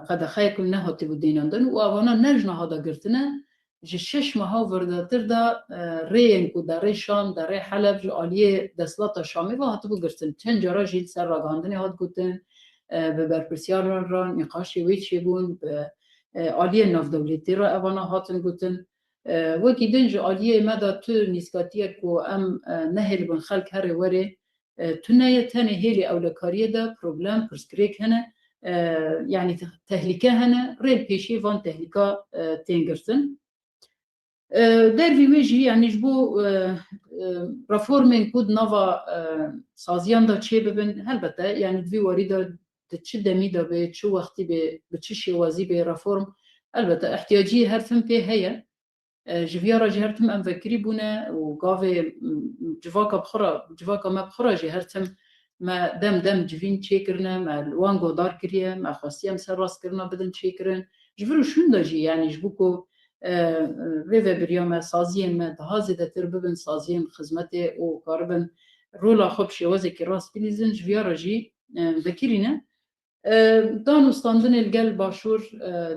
قد خايكم نهو تبو ديناندن واوانا نرجنا هذا قرتنا جشش مها ورداتر دا رين كو دا ري شام دا ري حلب جو آلية دسلاتا شامي وهاتبو قرتن چند جارا جيل سر راگاندني هاد قوتن ببرپرسیار را نقاشی ویچی بون به آلیه ناف دولتی را اوانا هاتن گوتن وکی دنج آلیه مدا تو نیسکاتیه کو ام نهل بن خلق هر وره تو نه تنه هیلی اولکاریه دا پروبلم پرسکریک هنه يعني تهلكه هنا ريل بيشي فان تهلكه تنجرتن در في وجهي يعني جبو رفورمين كود نافا سازيان دا چه ببن هلبته يعني في وريدا تشد ميدا به شو وقتي به تشي وازي به رفورم البته احتیاجی هرتم پی هیا جویارا جی هرتم ام فکری بونه و گاوه جواکا بخورا جواکا ما بخورا جی هرتم ما دم جوین چه کرنه ما وانگو دار کریه ما خواستیم سر راست کرنا بدن چه کرن جبرو شون داجی یعنی جبوکو وی بریام سازیم ما دهازه دتر ببن سازیم خدمت او کاربن رولا خوب شوازه که راست بلیزن جویارا جی فکرینه دانو استاندن الگل باشور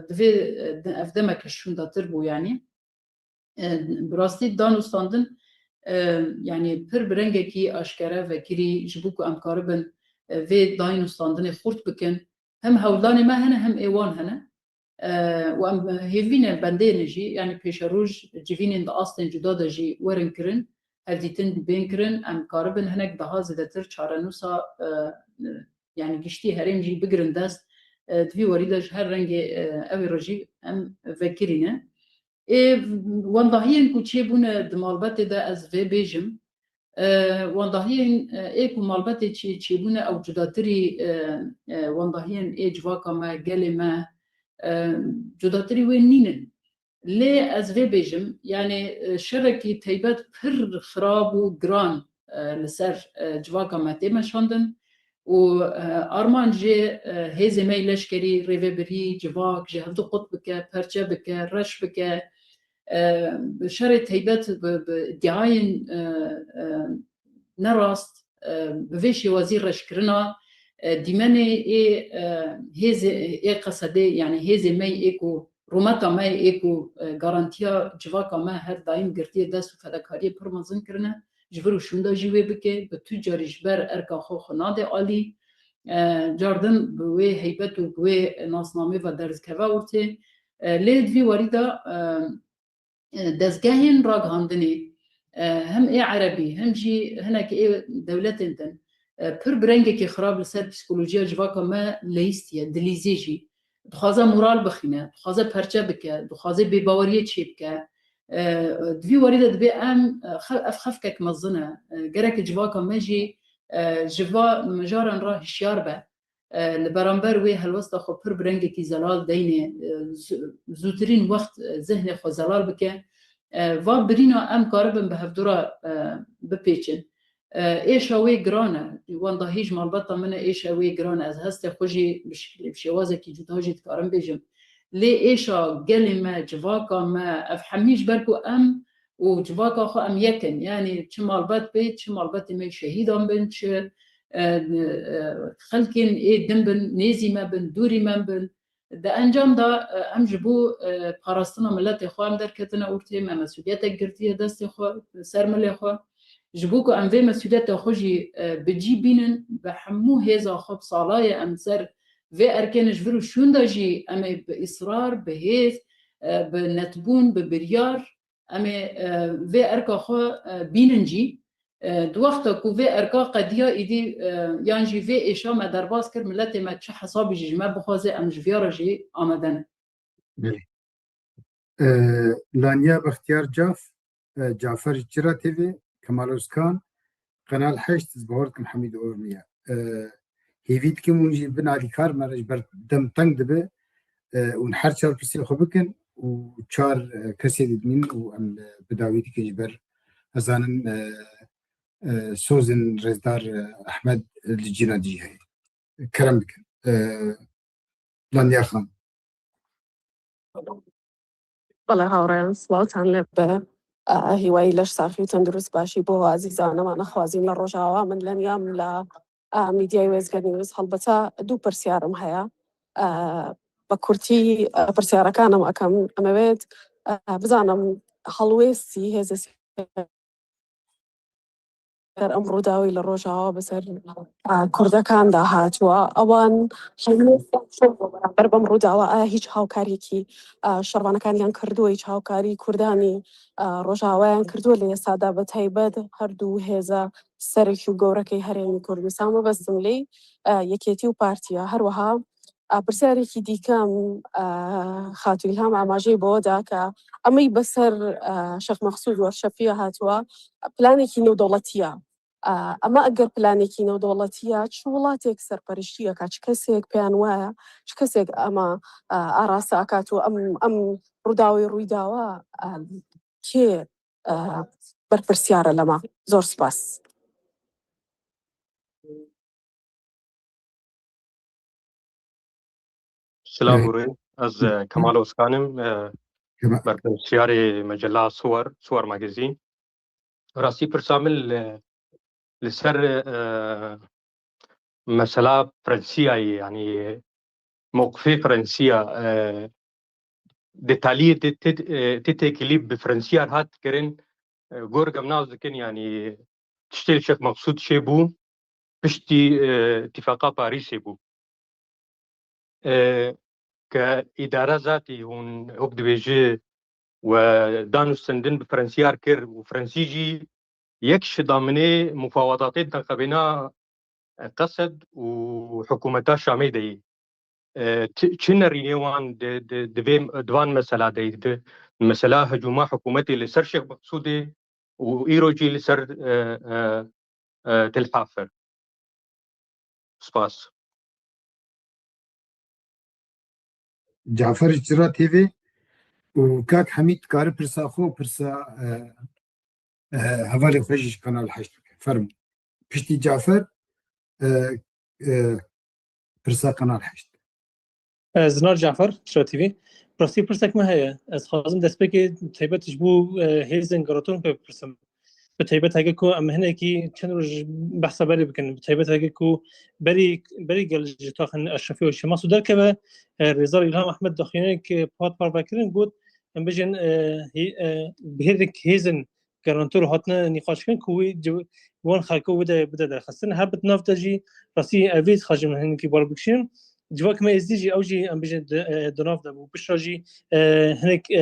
دوی افدمه کشون داتر بو یعنی براستی دانو استاندن یعنی پر برنگه کی اشکره و کری جبوکو امکار بن و داین استاندن خورد بکن هم هولدان ما هنه هم ایوان هنه و ام هیوین بنده نجی یعنی پیش روش جوینین دا آستن جدا دا جی ورن کرن هفدیتن بین کرن امکار بن هنک daha زدتر چارنوسا yani gişti heremci bigrin dest dvi waridaj her rengi ev roji em vekirine wandahiyen ku çebune dmalbate da ez ve bejim wandahiyen ku malbate çebune ev cudatri wandahiyen cvaka ma geleme cudatri ve ninin lê ez vê bêjim yani şerekî taybet pir xirab û giran li ser civaka me tê meşandin û arman jê hêzê me leşkerî rêvebirî civak ji hev qut bike perçe bike reş bike şerê taybet bi iddiayên nerast bi vê şêwazî reşkirina dîmenê hêzê qesedê yani hêzê me ku رومتا ما ایکو گارانتیا جواکا ما هر دایم گرتیه دست و فداکاری پر مزن کرنه جبرو شوندا جیوه بکه به تو جاریش بر ارکا خو خناده عالی جاردن بوی هیبت و بوی ناسنامه و درزکوه ورته لید وی واریدا دزگاهین راگ هاندنی هم ای عربی هم جی هنک ای دولت انتن پر برنگه که خراب لسر پسیکولوژیا جواکا ما لیستیه دلیزی جی دخوازه مورال بخینه دخوازه پرچه بکه دخوازه بیباوریه چی بکه دوی وریده دبی ام خفکک مزنه گرک جواکا مجی جوا مجارن را هشیار به لبرانبر وی هلوستا خو پر برنگه کی زلال دینه زودترین وقت ذهن خو زلال بکه و برینا ام کاربن به هفدورا بپیچن ایشاوی گرانه وانده هیچ مالباتا منه ایشاوی گرانه از هسته خوشی بشوازه کی جدا جید کارم بیجم لی ایشا گلی ما جواکا ما افحمیش برکو ام و جواکا خو ام یکن یعنی چه مالبات بید چه مالبات می شهیدان بین چه خلکین ای دم بین نیزی ما بین دوری من بین ده انجام دا ام جبو پاراستنا ملت خو ام در کتنا ارتی ما مسئولیت گرتیه دست خو سرملی خو جبوکو ام وی مسئولیت خوشی بجی بینن به همو هزا خوب سالای ام سر وی ارکنش برو شوندا جی ام به اصرار به هز به نتبون به بریار ام وی ارکا خو بینن جی دو وقتا کو وی ارکا قدیا ایدی یان جی وی اشام درباز کر ملت ما چه حسابی جی ما بخوازه ام جویارا جی آمدن
لانیا بختیار جعفر جرا تیوی كمال أوسكان قناة 8 زبوركم حميد أورميا هيفيدكم ونجي بن علي كار مرج بر دم تنگ دبه ونحر شار كسي خبكن وشار كسي دمين وأم بداويتي كجبر أزانن سوزن رزدار أحمد الجنادي هاي كرم بكن لانيا خان
والله هاورين صوتان لبه هیوایی لش صافی تندرست باشی با عزیزانم من خوازیم للرجاوة من لنيام ل میدیای وزگرنی نیوز هلبتا دو پرسیارم هیا بکورتی پرسیارکانم اکم اموید بزنم هلویستی هزی در امر داوی للرجاوة بسر کردکان ده هاتوا اوان بر بمر داوا هیچ هاوکاری کی شربانه کان یان کردو هیچ هاوکاری کردانی رجاوان کردو لی ساده بتایبد هر دو هزا سرکیو گورکی هرمی کردستان بسم لی یکیتی و پارتیا هر وها برساری کی دیکم خاطر الهام عماجی بودا که امی بسر شخ مخصوص ورشفیه هاتوا پلانی کی نو دولتیه ئەمە ئەگەر پلانێکی نێودەوڵەتیە چ وڵاتێک سەرپەرشتیەکە چ کەسێک پێیان وایە چ کەسێک ئەمە ئاراستە ئاکات و ئەم ڕووداوی ڕوویداوە کێ بەرپرسیارە لەمە زۆر سپاس.
سلام بوري از كمال اوسكانم برپرسیاري مجلة صور ماجازين راسي برسامل لسر مسألة فرنسية يعني موقفي فرنسية ديتالي تتكليب بفرنسية هات كرين جورجم نازكن يعني تشتري شيخ مقصود شيبو بشتي اتفاقا باريس بو كإدارة ذاتي هون هوك دبيجي ودانو السندن بفرنسيار كر وفرنسيجي يكش ضامنه مفاوضات تنقبنا قصد وحكومتا شامي دي چن رينيوان دوان مسألة دي مسألة هجوما حكومتي لسر شيخ مقصودي وإيروجي لسر تلحافر سباس.
جعفر اجترا تيفي وكاك حميد كار برسا خو برسا هفالي خوشيش قناة الحشد فرم بشتي جعفر برسا قناة الحشد
زنار جعفر اجترا تيفي براسي برسك ما هي از خازم دست بكي تيبتش بو هيزن قراتون برسم بتيبت هاجكو ام هناكي كانوا بحث بالي بكن بتيبت هاجكو بري قال جتاخن اشرفي وشما سودر كبا رزار الهام احمد دخينك بات بار باكرين قد ام بجن بهيرك هيزن كارنتور هاتنا نقاش كان كوي وان خاكو بدا خاصن هبت نافتجي راسي افيز خاجم هناكي باربكشين جواك ما ازديجي اوجي ام بجن دناف دبو بشراجي هناك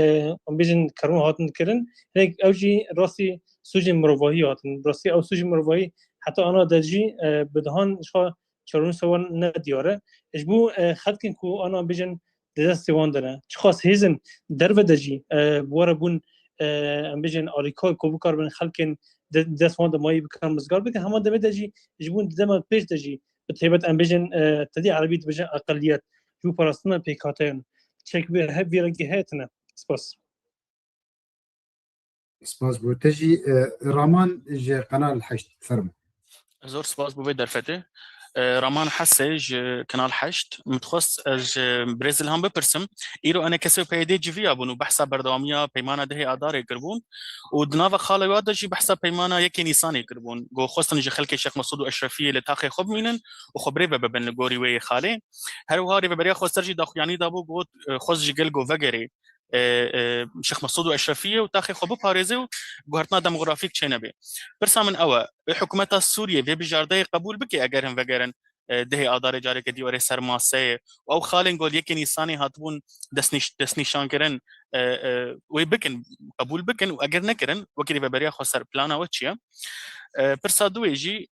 ام بجن كارون هاتن كرن هناك اوجي راسي سوجي مروفاهي هاتن راسي او سوجي مروفاهي حتى انا دجي بدهان شو چرون سوان ندياره اجبو خدكن كو انا بجن دست واندنا خاص هيزن درب دجي بورا بون ام بجن اريكال كو بكار بن خلكن دست واند ماي بكام مزغار بك هم دم دجي اجبون دم بيش دجي بتهبت ام بجن تدي عربي بجن اقليات جو باراستنا بيكاتين تشيك بي هب بيرجهاتنا سباس
سپاس بو تجي رامان جي قناة الحشد فرم
زور سپاس بو درفته رامان حسج كنال حشت متخصص از برزيل هم بپرسم ایرو انا کسو پیدا جویا بونو بحثا بردامیا پیمانه ده اداره کربون و دناو خاله یاد جی بحثا پیمانه یکی نیسانی کربون گو خصن جی خلک شیخ مسعود اشرفی لتاخي خب مينن و خبري ببن گوري وي خاله هر وهاري ببريا خسر جي دخياني دابو گوت خص جي گل گو وگري شيخ مسعود اشرفيه وتاخي خبو باريزو گهرتنا ديموغرافيك چنبه برسا من او حكومه سوريا في بجارده قبول بكي اگرهم وگرن ده اداره جاري كدي ور سرماسه او خالن گول يك انساني هاتبون دسنيشان كرن وي بكن قبول بكن واگر نكرن وكري ببريا خسر بلانا وچيا برسا دويجي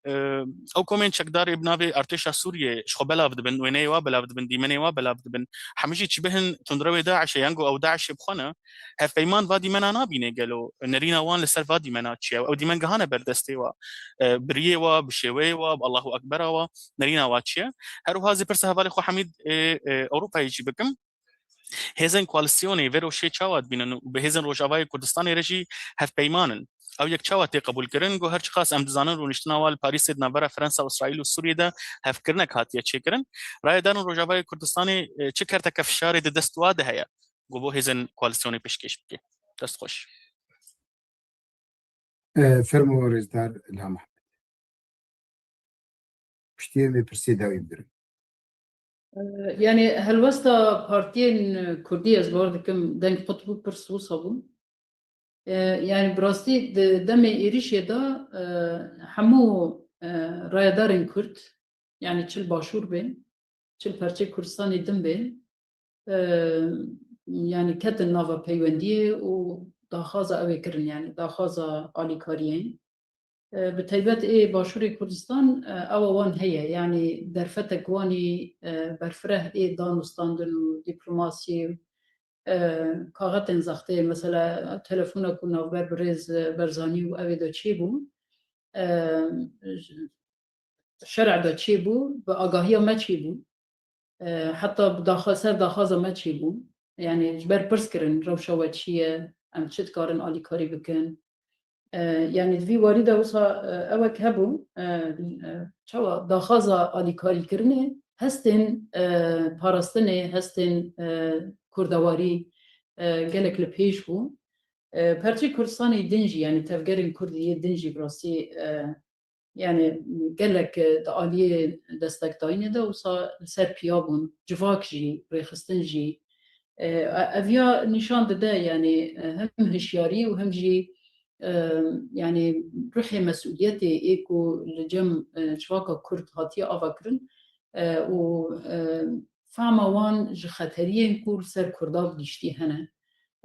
او كومين شكدار ابنابي ارتشا سوريا شخبلا بدبن وينيوا بلا بدبن ديمنيوا بلا بدبن حمجي تشبهن تندروي داعش يانغو او داعش بخونه هف بيمان فادي منا نابينه قالوا نرينا وان لسر فادي منا تشيا او ديمن غهانه بردستيوا بريوا بشويوا بالله اكبر نرينا واتشيا هرو هذه برسا هفالي خو حميد اوروبا يجي بكم هزن کوالسیونی ورو شی چاوات بینن به هزن روجاوای کردستان رژی هف پیمانن او یک چاوات قبول کرن گو هر خاص ام دزانن رو نشتناوال پاریس نوبره فرانسا اسرائیل و سوریه ده هف کرن کاتیا چی کرن رای دان روجاوای کردستان چه کرته کفشار د دستواده هيا گو بو هزن کوالسیونی پیشکش بکی دست خوش
فرمو رزدار الهام احمد پشتی می پرسی داوی برن
يعني هل وسط بارتين كردية زباردكم دنك قطبو برسو صابون يعني براستي دم إيريشيا دا همو رايدارين كرد يعني تشل باشور بين تشل پرچه كردستاني دم بين يعني كتن نافا بيوندية و داخازة اوه كرن يعني داخازة آلي كاريين بتيبت ايه باشور كردستان او وان هي يعني درفتك واني برفره ايه دانستاندن و دبلوماسي كاغتن زخته مثلا تلفونك و نوبر برز برزاني و اوه دا چي بون شرع دا چی بو به آگاهی ما چی بو حتی سر داخوازا ما چی بو يعني جبر برس كرن روشة واتشية أم تشد كارن آلي كاري بكن يعني في واردة وصا أوك هبو شوا داخازا آلي كاري كرنه هستن باراستنه هستن كردواري جالك لبيش بو برتي كردستاني دنجي يعني تفجرين كردية دنجي براسي يعني جالك دالية دستك داينه ده وصا سر بيابون جواكجي ريخستنجي أفيا نشان ده يعني هم هشياري وهم جي يعني روحي مسؤوليتي إيكو لجم شواكا كرد هاتيا أفكرن و فعما وان خطريين كل سر كردا بليشتي هنا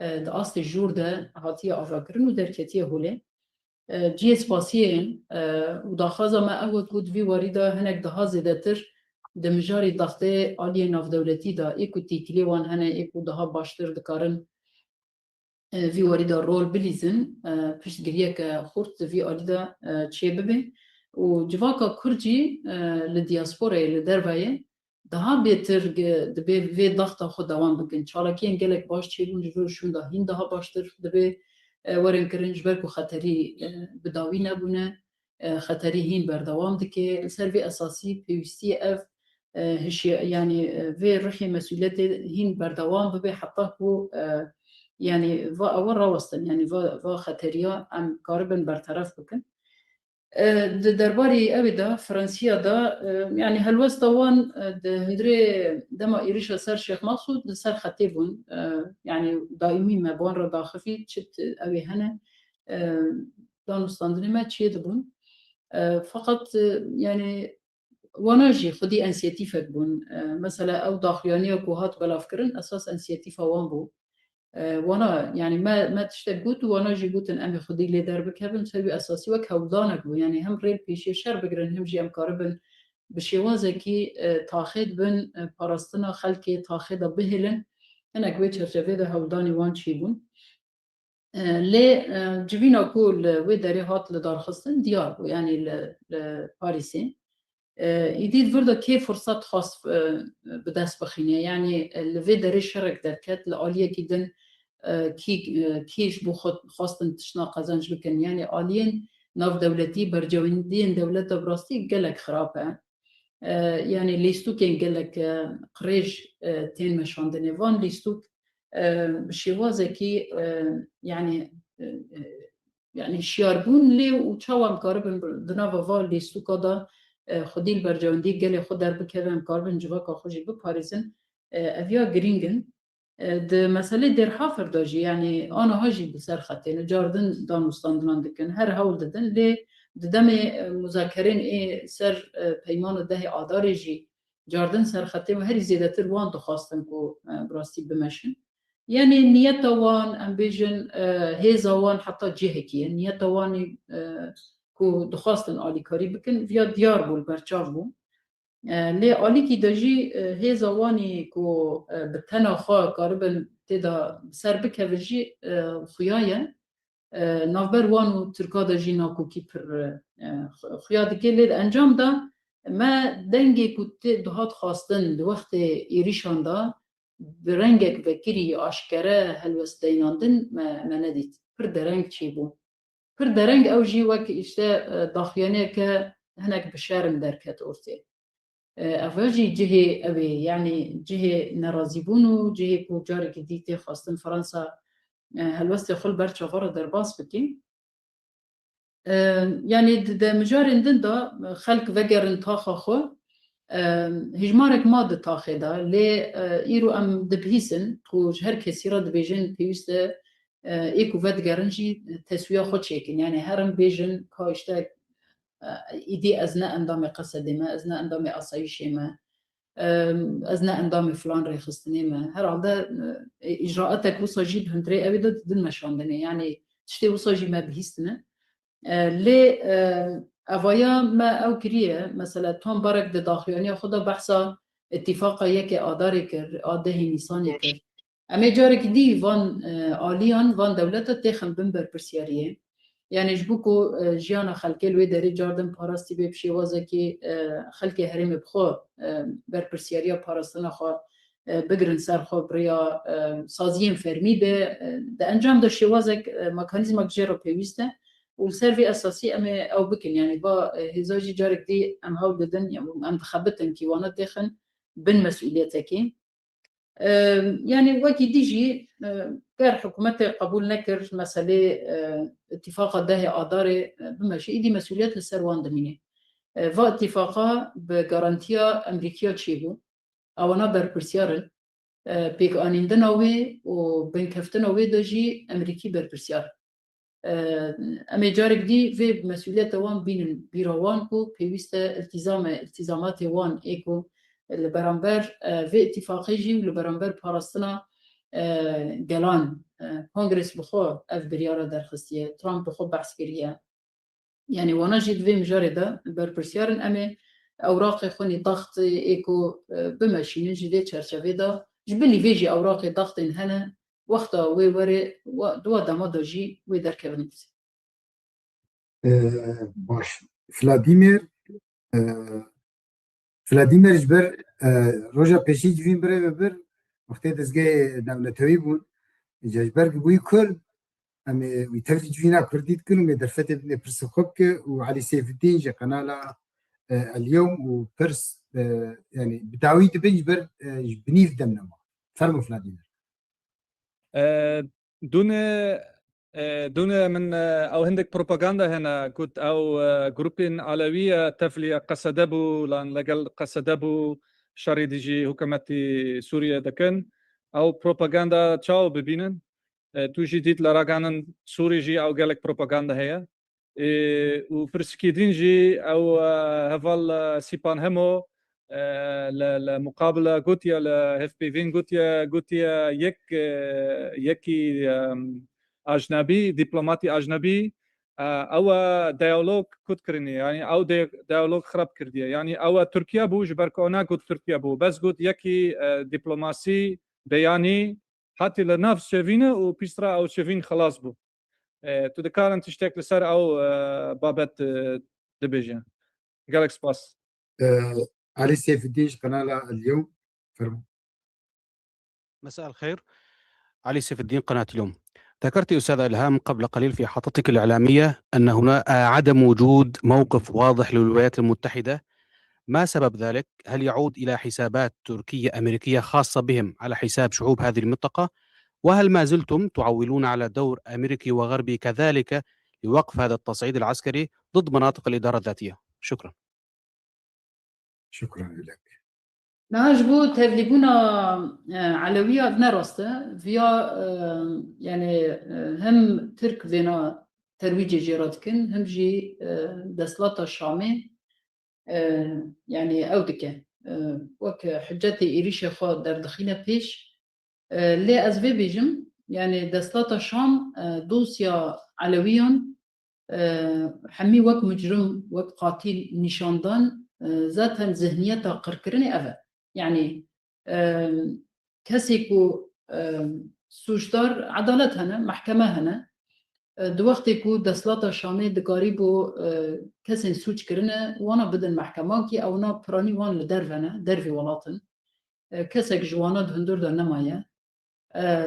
ده أصل الجور ده هاتيا أفكرن ودركتيا هولي جي سباسيين وداخازا ما أول كود في واردة هناك ده زيادتر دمجاري ضغطه عالیه ناف دولتی دا ایکو تیکلی وان هنه ایکو ده باشتر دکارن وی واریدا رول بلیزن پشت گریه که خورد وی واریدا چه ببه و جواکا کرجی لدیاسپوره لدروایه ده بهتر دبی وی ضغط خود دوام بکن چالاکی انگلک باش چیلون جور شون ده هین ده باشتر دبی ورن کرنج برکو خطری بداوی نبونه خطری هین بردوام دکه سروی اساسی پیوستی اف هش يعني في رحي مسؤوليات هين بردوام ببي حطاه يعني فا أول روستن يعني فا خطرية أم قاربا برطرف بكن درباري أبدا فرنسيا دا يعني هالوسط وان هدري دما إيريشا سر شيخ مقصود سر خطيبون يعني دائمي ما بون رضا خفي تشت أبي هنا دانو ستاندني ما تشيدبون فقط يعني واناجي خدي انسياتيفك بون مثلا او داخليانيه كوهات بلاف كرن اساس انسياتيفا وان بو وانا يعني ما تشتقوت واناجي قوتن امي خدي لي دربك هبن سوي اساسي وك هودانك بو يعني هم ريل بيشي شر بقرن هم جي ام كاربن بشيوازكي تاخد بن باراستنا خلكي تاخد بهلن انا قويت شرجفه ده هوداني وان شي بون لي جبينا كل ويداري هات لدار خصن ديار بو يعني لباريسين يديد فردا كيف فرصة خاص بدست بخينة يعني اللي دري شرك دركات العالية جدا كيش بو خاصة تشنا قزنج بكن يعني عاليين ناف دولتي برجويندين دولة براستي قالك خرابة يعني ليستو كان قالك قريج تين مشان دنيفان ليستوك بشيوازة كي يعني شياربون لي وشاوام كاربن دنافا فال ليستو كدا خودی البرجاندی گلی خود در بکردن کاربن جواکا خوشی بپاریزن اویا گرینگن ده مسئله در حافر داجی يعني أنا هاجي بسر خطين جاردن دانوستاندنان دكن هر هول ددن لي ددم مذاكرين إيه سر بيمان ده آدار جي جاردن سر خطين وهر زيادة تر وان دخواستن كو براستي بمشن يعني نيتا وان أمبيجن هيزا وان حتى جهكي نيتا وان كو دخواستن آلی کاری بکن ویا دیار بول برچاو بو لی آلی کی داجی هیزا وانی کو بتنا خواه کاربن تیدا سر بکوجی خویایه نافبر وانو ترکا داجی ناکو کی پر خویا دکی لید انجام دا ما دنگی کو دهات خواستن دو وقت ایریشان دا برنگک بکری آشکره هلوست دیناندن ما ندید پر درنگ چی بو پر درنگ او جی وک اشته داخلانه که هناك بشارم دركات أورتي أفاجي جهة أبي يعني جهة نرازيبونو جهة كوجاري كديتي خاصة فرنسا هالوست خل برشا فرا درباس بكي يعني ده مجارين دندا خلق وجرن تاخا خو هجمارك ما ده تاخي ده لي إيرو أم دبهيسن خوش هر كسيرة دبيجن بيوسته ایکو ود گرنجی تسویه خود شکن یعنی هرم بیجن کاشته ایدی از نه اندام قصد ما از نه اندام آسایش ما از نه اندام فلان ریخستنی ما هر عاده اجراءاتك وصاجی هندری اویده دن مشاندنه یعنی تشتی وصاجی ما بهیستنه لی اوایا ما او کریه مثلا توم برک ده داخلیانی خدا بحثا اتفاقا یکی آداری کر آده نیسانی کر اما جارك دي وان آليان وان دولتا تخم بمبر برسياريه يعني جبوكو جيانا خلقي الوي داري جاردن باراستي بي بشيوازكي خلقي هرم بخو بربرسياريا باراستنا خو بگرن سر خو بریا سازیم فرمی به ده انجام ده شیوازک مکانیزم جرو پیوسته و سروی اساسی او بکن يعني با هزاجی جارك دي هاو بدن يعني خبتن كيوانا دخن بن مسؤوليتكي يعني وكي ديجي كار حكومتي قبول نكر مسألة اتفاق ده آدار بمشي إيدي مسؤوليات للسروان دميني و اتفاقا بغارانتيا أمريكيا تشيبو أونا برپرسيارن بيك آنيندناوي و بنكفتناوي داجي أمريكي برپرسيار اما جارك دي في مسؤوليات وان بين بيروان كو بيوست التزامات وان ايكو البرامبر في اتفاقي جي والبرامبر باراستنا جلان كونغرس بخو اف بريارة درخستية ترامب بخو بحث كريا يعني وانا جيت في مجاردة بربرسيارن اما اوراق خوني ضغط ايكو بمشي نجي تشرشفي دا جبلي فيجي اوراق ضغط هنا وقتا وی وره دو دما داجی وی در کبنیت.
باش فلادیمیر جبر روزا پیشی جوین بره ببر وقتی دزگاه دولتوی بود جبر بوی کرد اما وی تفتی جوینا کردید کنم در فتره پرس خوب که و علی سیف الدین جا قنالا اليوم وبرس يعني بداوي دبن جبر بنيف دمنا فرمو فلاديمير
دون من او هندك بروباغندا هنا كنت او جروبين علوية تفلي قصدبو لان لقل قصدبو شريدجي حكومتي سوريا دكن او بروباغندا تشاو ببينن توجي ديت لراغانن سوريجي او قالك بروباغندا هي وبرسكيدينجي او هفال سيبان همو لمقابله غوتيا لاف بي فين غوتيا يكي اجنبي دبلوماتي اجنبي او ديالوج كنت كرني يعني او ديالوج خراب كرديه يعني او تركيا بو جبركونا قلت تركيا بو بس قلت يكي دبلوماسي بياني حتى لنفس شافينا وبيسترا او شافين خلاص بو تو ذا كارنت تشتاك لسر او بابت دبيجن جالكس باس
علي سيف الدين قناة اليوم فرمو.
مساء الخير، علي سيف الدين قناة اليوم. ذكرت أستاذة إلهام قبل قليل في حلقتك الإعلامية أن هنا عدم وجود موقف واضح للولايات المتحدة. ما سبب ذلك؟ هل يعود إلى حسابات تركية أمريكية خاصة بهم على حساب شعوب هذه المنطقة؟ وهل ما زلتم تعولون على دور أمريكي وغربي كذلك لوقف هذا التصعيد العسكري ضد مناطق الإدارة الذاتية؟ شكرا.
شكرا لك.
ناجبو تبليبونا علوية نرسته فيا يعني هم ترك فينا ترويج جيراتكن هم جي دسلات الشامي يعني أودكه وك حجتي إيريش خو در دخيلة بيش لي أزبي بيجم يعني دسلات الشام دوسيا علويون حمي وك مجرم وك قاتل نشاندان ذاتها ذهنيتها قركرني أفا يعني كسيكو سوشدار عدالت هنا محكمة هنا دوقتي كو دسلات الشامي دقاري بو كسين سوش كرنا وانا بدن محكمة كي او نا براني وان لدرفنا درفي ولاتن كسك جوانا دهندور دا نمايا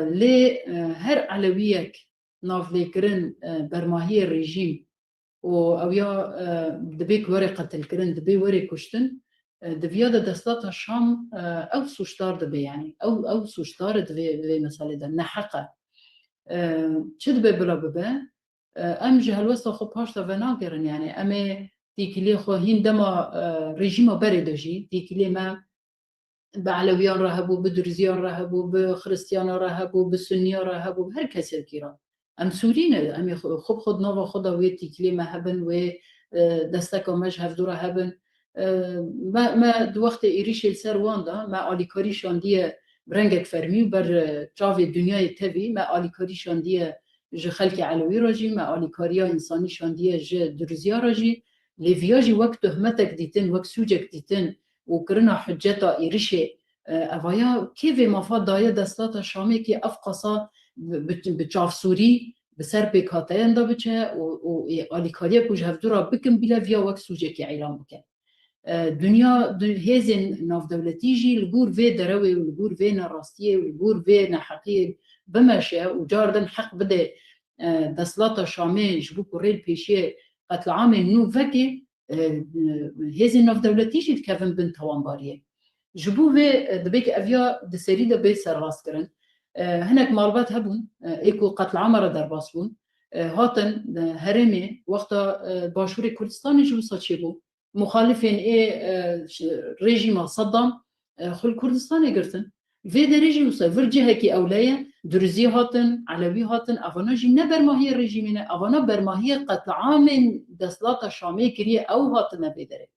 لي هر علويك نافلي كرن برماهي الرجيم او يا دبيك وري قتل كرن دبي وري كشتن دفيادا دستات الشام او سوشتار دبي يعني او سوشتار دبي مسألة ده نحقه چد به بلا ببه ام جهلوستا خو پاشتا وناگرن يعني اما ديكلي خو هندما رژیم بری دجی ديكلي ما بعلویان رهبو بدرزیان رهبو بخريستيان رهبو بسنيان رهبو هر کسی کیرا ام سورین ام خوب خود نوا خدا وی ديكلي ما هبن و دستک مجهف دورا هبن ما دوقت ایریش السر واندا ما آلیکاریشان دیه برنگك فرمي بر جاوي دنيا تبي ما آليكاري شاندية ج خلق علوي راجي ما آليكاريا إنساني شاندية ج درزيا راجي لفياجي وقت تهمتك ديتن وقت سوجك ديتن وكرنا حجتا إيرشي أفايا كيف ما فاد دايا دستات الشامي كي أفقصا بجاف سوري بسر بکاتین دا بچه و آلیکاریه کج هفدورا بکن بیلا ویا وک سوجه که اعلام بکن دنیا هزین ناف دولتی جی لگور وی دروی و لگور وی نراستیه و لگور وی نحقیه بمشه و جاردن حق بده دسلاتا شامه جبو کوریل پیشیه قتل عام نو وکی هزین ناف دولتی جی دکفن بن توانباریه جبو وی دبیک اویا دسری دبی سر راست کرن هناك مالبات هبون ايكو قتل عمر درباس بون هاتن هرمي وقتا باشور كردستان جو ساتشيبو مخالفين ريجيم صدام خل كردستان قرتن في ده ريجيم وصا فرجه كي اوليه درزي هاتن علوي هاتن افانا جي نبر ما هي الريجيمين افانا بر ما هي قتل عام دسلات الشامي كريه او هاتن بدره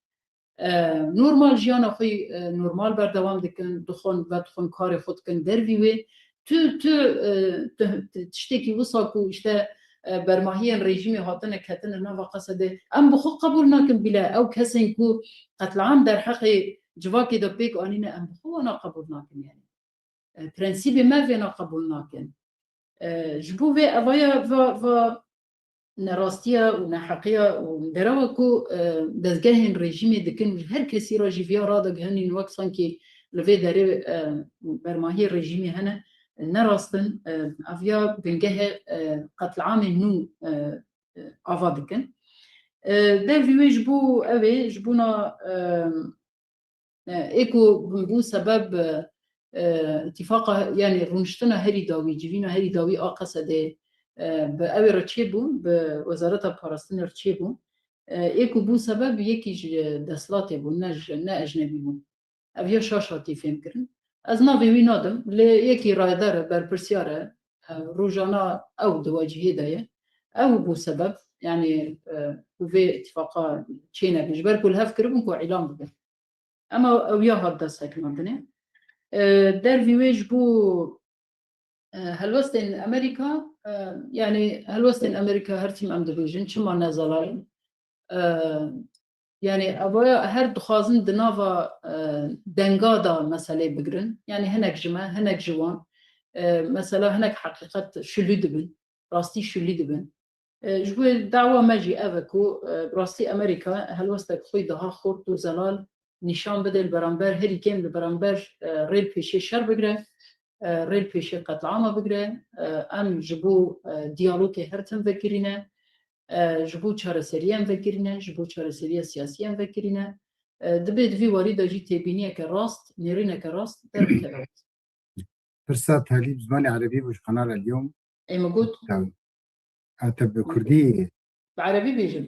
نورمال جيانا خوي نورمال بردوام دكن دخون كار خود كن دروي تو تشتكي وصاكو اشتا برماهي الرجيم هاتنا كاتنا نوا قصده ام بخو قبول ناكن بلا او كسن كو قتل عام در حق جواكي دو بيك انينا ام بخو انا قبول ناكن يعني برنسيب ما فينا قبول ناكن جبو في افايا فا نراستيا ونحقيا ودراوكو دزگاهن رژیم دکن هر کسی را جیویا را دگهنین وقت که لوی داره برماهی رژیمی هنه نراستن افیا بنگه قتل عام نو آوا دکن در ویوی جبو اوه جبونا ایکو بو سبب اتفاق يعني رونشتنا هری داوی جوینا هری داوی آقصده به اوی را چه بون به وزارت پاراستن را چه بون ایکو بو سبب یکیش دستلاته بون نه اجنبی بون اویا شاشاتی فهم کرن از ناوی وی نادم یکی رایدار برپرسیاره روزانا او دواجهی دایه او بو سبب يعني في اتفاقا تشينا بجبر كل هاف كربون كو اعلام بده اما اويا هاد دست كمان در فيويج بو هلوستن امريكا يعني هلوستن امريكا هر تيم ام دبيجن شما نزالين يعني ابويا هر دخوازن دنافا دنگادا مسألة بگرن يعني هناك جماعة هناك جوان مثلا هناك حقيقة شلو دبن راستي شلو دبن جبو دعوة ماجي أفكو براستي أمريكا هلوستك خوي دها خورت و زلال نشان بده البرامبر هري كيم البرامبر ريل بيشي شر بگره ريل بيشي قتل عامة بگره ام جبو ديالوكي هرتن فكرينه جبو چارەسەریان vekirine جبو چارەسەریya siyasiyan vekirine dibe divî warî de jî têbîniyeke rast nêrîneke rast derbikeve
فرصة تعليم زماني عربي وش قناة اليوم
اي موجود
حتى بكردي
بعربي بيجن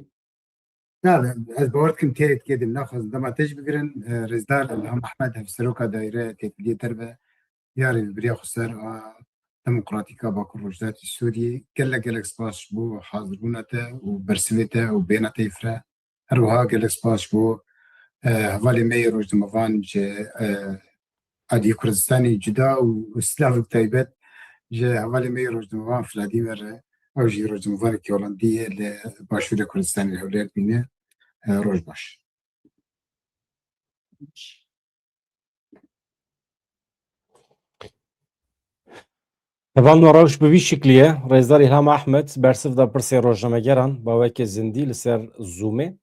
لا از باورت كم تيرت كده ناخذ دما تجي بقرن رزدار الهم احمد هفسروكا دايره تكليه تربه ياري بريا خسر ديمقراطيكا باكر وجدات السوري قال سباش بو حاضرونته وبرسمته وبينته يفرا هروها قال سباش بو هوالي مي روج دموان ادي كردستاني جدا وسلاف تايبت جا هوالي مي روج دموان فلاديمير او جي روج دموان كيولندي لباشور كردستاني الهوليات بينه روج باش
طبعا وراوش بوی شکلیه رئیسدار الهام احمد برسف دا پرسی روزنامه‌گران با وکی زندی لسر زومه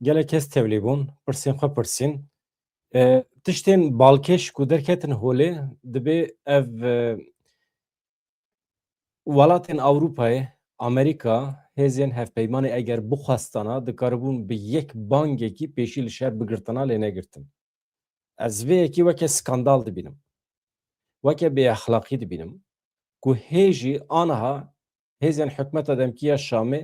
گله کس تبلیغون پرسین خو پرسین تشتین بالکش کو درکتن هوله دبی اف ولاتن اروپای امریکا هزین هف پیمانی اگر بخواستانا دکاربون به یک بانگی کی پیشیل شهر بگرتنا لینه گرتن از وی کی وکی سکاندال دبینم وکی بی اخلاقی دبینم کو هیجی آنها هزین حکمت دمکیه شامه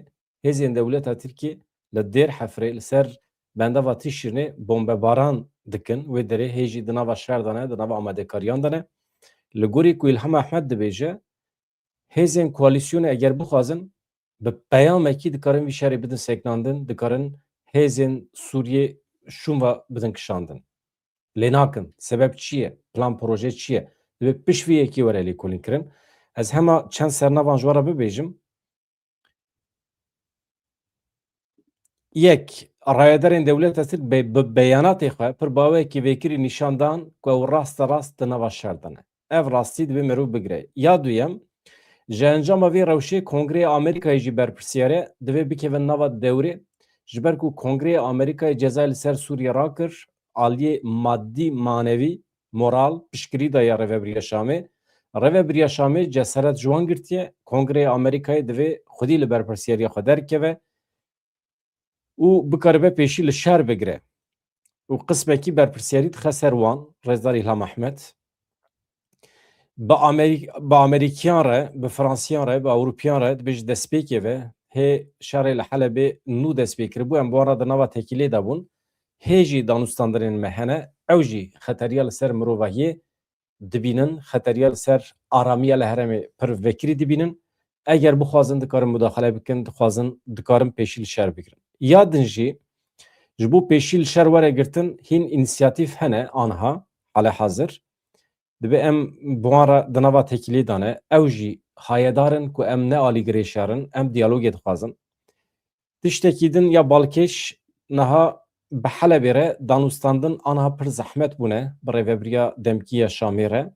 هزین دولت ترکیه لدیر حفره لسر بنده و تیشرنه بمب باران دکن و دره هیجی دنوا شهر دانه دنوا آماده کاریان دانه لگوری کو الهام احمد دبیجه هزین کوالیسیون اگر بخوازن به پیام کی دکارن وی شهر بدن سکناندن دکارن هزین سوریه شون و بدن کشاندن لیناکن سبب چیه پلان پروژه چیه به پشویه کی ورالی کولین کرن از همه چند سرنوان جوارا ببیجم یک رایدارین دولت است به بیانات خواه پر باوی که وکری نشاندان که راست دنوا شردنه اف راستی دو مرو بگره یا دویم ji encama vê rewşê Kongreya Amerîkayê jî berpirsiyare divê bikevin nava dewrê ji ber ku Kongreya Amerîkayê cezayê li ser Sûriye rakir aliyê maddî manevî moral piştgirî daya Rêveberiya Şamê. Rêveberiya Şamê cesaret ji wan girtiye Kongreya Amerîkayê divê xwedî li berpirsiyariya xwe derkeve û bikaribe pêşî li şer bigire û qismekî berpirsiyarî dixe ser wan Rêzdar İlham Ehmed bi Amerîkiyan re bi Fransîyan re bi Ewropiyan re dibê ji destpêkê ve hê şerê li Helebê nû destpê kiribû em bi wan re di nava tekîlê de bûn hê jî danûstandirên me hene ew jî xeteriya li ser mirovahiyê dibînin xeteriya li ser aramiya li herêmê pir vekirî dibînin eger bixwazin dikarin müdaxele bikin dixwazin dikarin pêşî li şer bikirin ya din jî ji bo pêşî li şer were girtin hîn înisiyatîv hene anha halihazir dibe em bi wan re di nava tekîlê dane ew jî hayedarin ku em ne alîgirê şerin em diyalogê dixwazin tiştekî din ya balkêş niha bi Helebê re danûstandin anha pir zehmet bûne bi Rêveberiya Demkî ya Şamê re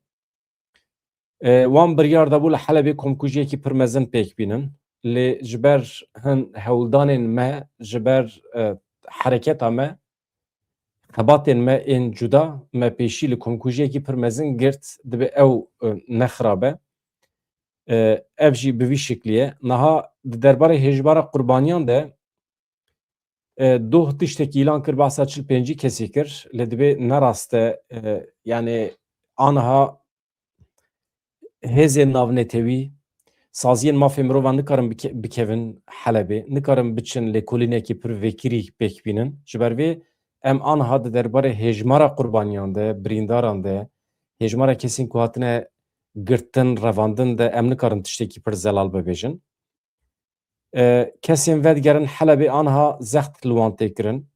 wan biryar dabû li Helebê komkujiyekî pir mezin pêk bînin lê ji ber hin hewldanên me ji ber hereketa me hebatên me ên cuda me pêşî li komkujiyekî pir mezin girt dibe ew nexirabe ev jî bi vî şeklî ye niha di derbarê hêjbara qurbaniyan de doh tiştekî îlan kir behsa 45 kesî kir lê dibe nerast e yani anha hêzên navnetewî saziyên mafê mirovan nikarin bikevin Helebê nikarin biçin lêkolînekî pir vekirî pêk bînin ji ber vê em anha di derbarê hêjmara qurbaniyan de birîndaran de hêjmara kesên ku hatine girtin revandin de em nikarin tiştekî pir zelal bibêjin kesên vedigerin Helebê anha zext li wan tê kirin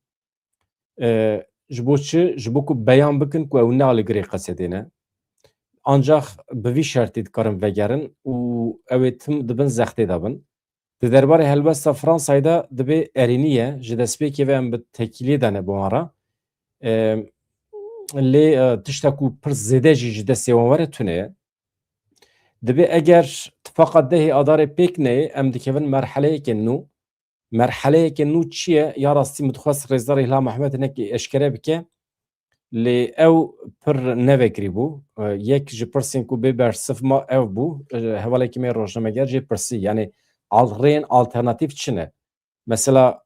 ji bo çi ji bo ku beyan bikin ku ew ne alîgirê qesedê ne ancak bi vî şertî dikarin vegerin û ew ê tim dibin zextê de bin di derbarê helbesta Fransayê de dibe erîniye ji destpêkê ve em bi tekîlê dane bi wan re lê tiştek ku pir zêde jî ji destê wan were tune ye dibe eger tifaqa dehê adarê pêk neyê em dikevin merheleyekên nû merheleyekên nû çi ye ya rastî min dixwest Rêzdar İlham Ehmed hinekî eşkere bike lê ew pir nevekirî bû yek ji pirsên ku bê bersivma ew bû hevalekî me rojnameger jê pirsî yani rêyên alternatîv çi ne mesela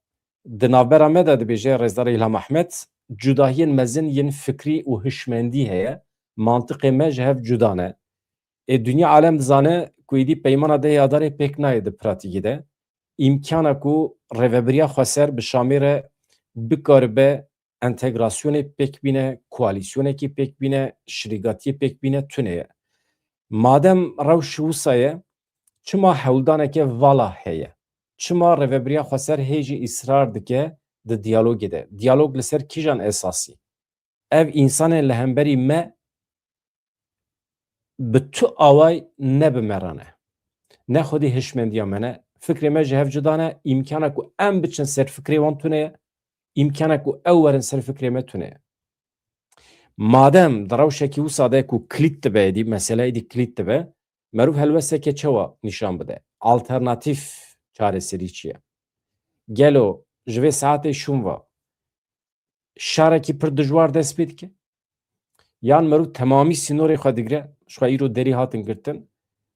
di navbera me de dibêje Rêzdar İlham Ehmed cudahiyên mezin yên fikrî û hişmendî heye mantiqê me ji hev cuda ne dünya alem dizane ku êdî peymana dehê adarê pêk nayê di pratîkê de îmkana ku rêveberiya xweser bi Şamê re bikaribe entegrasyonê pêk bîne koalîsyonekî pêk bîne şirîgatiyê pêk bîne tune ye madem rewş wisa ye çima hewldaneke vala heye çima rêveberiya xweser hê jî îsrar dike di diyalogê de diyalog li ser kîjan esasî ev însanên li hemberî me bi tu away ne bi me re ne ne xwedî hişmendiya me ne fikrê me ji hev cuda ne îmkana ku em biçin ser fikrê wan tune ye îmkana ku ew werin ser fikrê me tune ye madem di rewşekî wisa de ku kilît dibe êdî mesele êdî kilît dibe merûv helwesteke çawa nîşan bide alternatîv çareserî çi ye gelo ji vê saetê şûn ve şarekî pir dijwar dest pê dike yan merûv temamî sînorê xwe digire ji xwe îro derî hatin girtin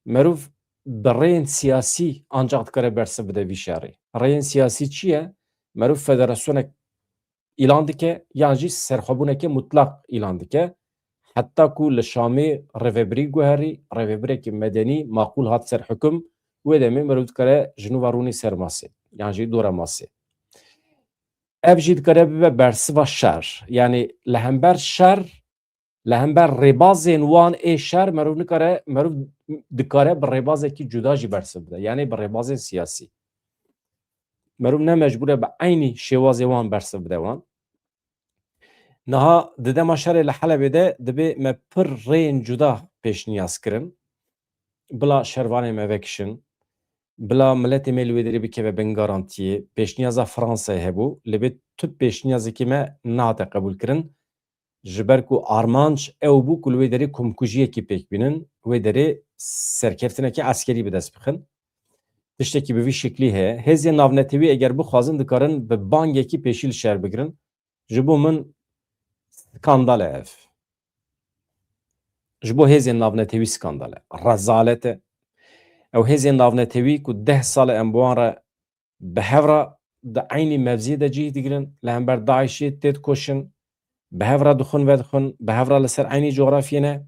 merûv bi rêyên siyasî ancak dikare bersiv bide vî şerê rêyên siyasî çi ye merûv federasyonek îlan dike yan jî serxwebûneke mutlaq îlan dike heta ku li Şamê rêveberî guherî rêvebirekî medenî maqûl hat ser hukm wê demê merûv dikare ji nû rûnê ser masê yan jî dora masê ev jî dikare bibe bersiva şer yani li hember şer li hember rêbazên wan ê şer merûv nikare merûv dikare bi rêbazekî cuda jî bersiv bide yani bi rêbazên siyasî merûv ne mecbûr e bi eynî şêwazê wan bersiv bide wan niha di dema şerê li Helebê de dibe me pir rêyên cuda pêşniyaz kirin bila şervanê me vekişin bila milletê me li wê derê bikeve bin garantiyê pêşniyaza Fransayê hebû li bê tu pêşniyazekî me nehate qebûl kirin ji ber ku armanc ew bû ku li wê derê komkujiyekî pêk bînin wê derê serkeftinekî eskerî bi dest bixin. Tiştekî bi vî şeklî heye. Hêzên navnetewî eger bixwazin dikarin bi bangekî pêşî li şer bigirin. Ji bo min skandal e ev. Ji bo hêzên navnetewî skandal e. Rezalet e. Ew hêzên navnetewî ku 10 sal e em bi wan re bi hevra di eynî mevziyê de cih digirin, li hember Daişê tê dikoşin, bi hevra dixwin vedixwin, bi hevra li ser eynî coğrafiyê ne.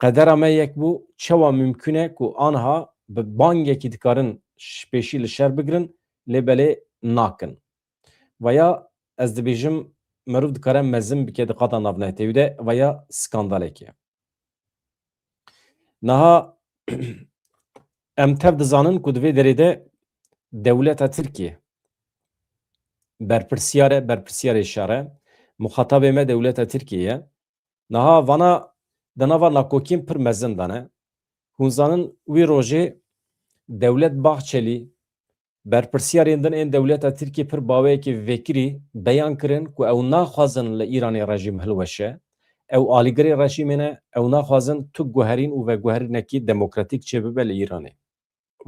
Qedera me yek bû, çawa mümkün e ku aniha bi bangekî dikarin pêşî li şer bigirin, lê belê nakin. Veya ez dibêjim merov dikare mezin bike di qata navnetewî de veya skandalekî ye. Niha em tev dizanin ku di vê derê de dewleta Tirkiye berpirsiyar e, berpirsiyarê şer e. Muxatabê me dewleta Tirkiye ye. Niha vana di nava nakokîn pir mezin dane. Hûn zanin wî rojê Dewlet Bahçelî berpirsiyarên din ên dewleta Tirkiye pir baweyekî vekirî beyan kirin ku ew naxwazin li Îranê rejîm hilweşe. Ew alîgirê rejîmê ne, ew naxwazin tu guherîn û veguherînekî demokratîk çêbibe li Îranê.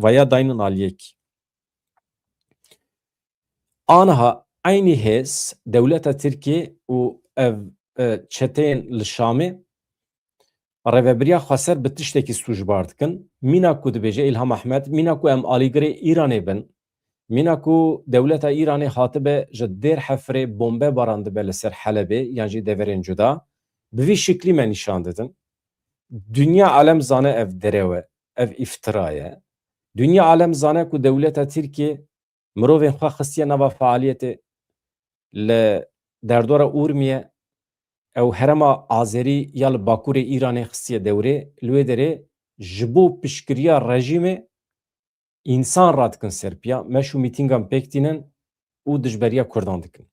Veya dayînin aliyekî. Aniha eynî hêz dewleta Tirkiye û ev çeteyên li Şamê rêveberiya Xweser bi tiştekî sûcbar dikin. Mîna ku dibêje İlham Ehmed, mîna ku em alîgirê Îranê bin, mîna ku dewleta Îranê hatibe ji dêr hefrê bombe baran dibe li ser Helebê yan jî deverên cuda, bi vî şeklî me nîşan didin. Dünya alem zane ev derew e, ev îftira ye. Dünya alem zane ku dewleta Tirkiye mirovên xwe xistiye nava faaliyetê li derdora Urmiye ew herema Azerî ya li Bakurê Îranê xistiye dewrê, li wê derê ji bo piştgiriya rejîmê însan radikin serpiya, meş û mîtîngan pêk tînin û dijberiya Kurdan dikin.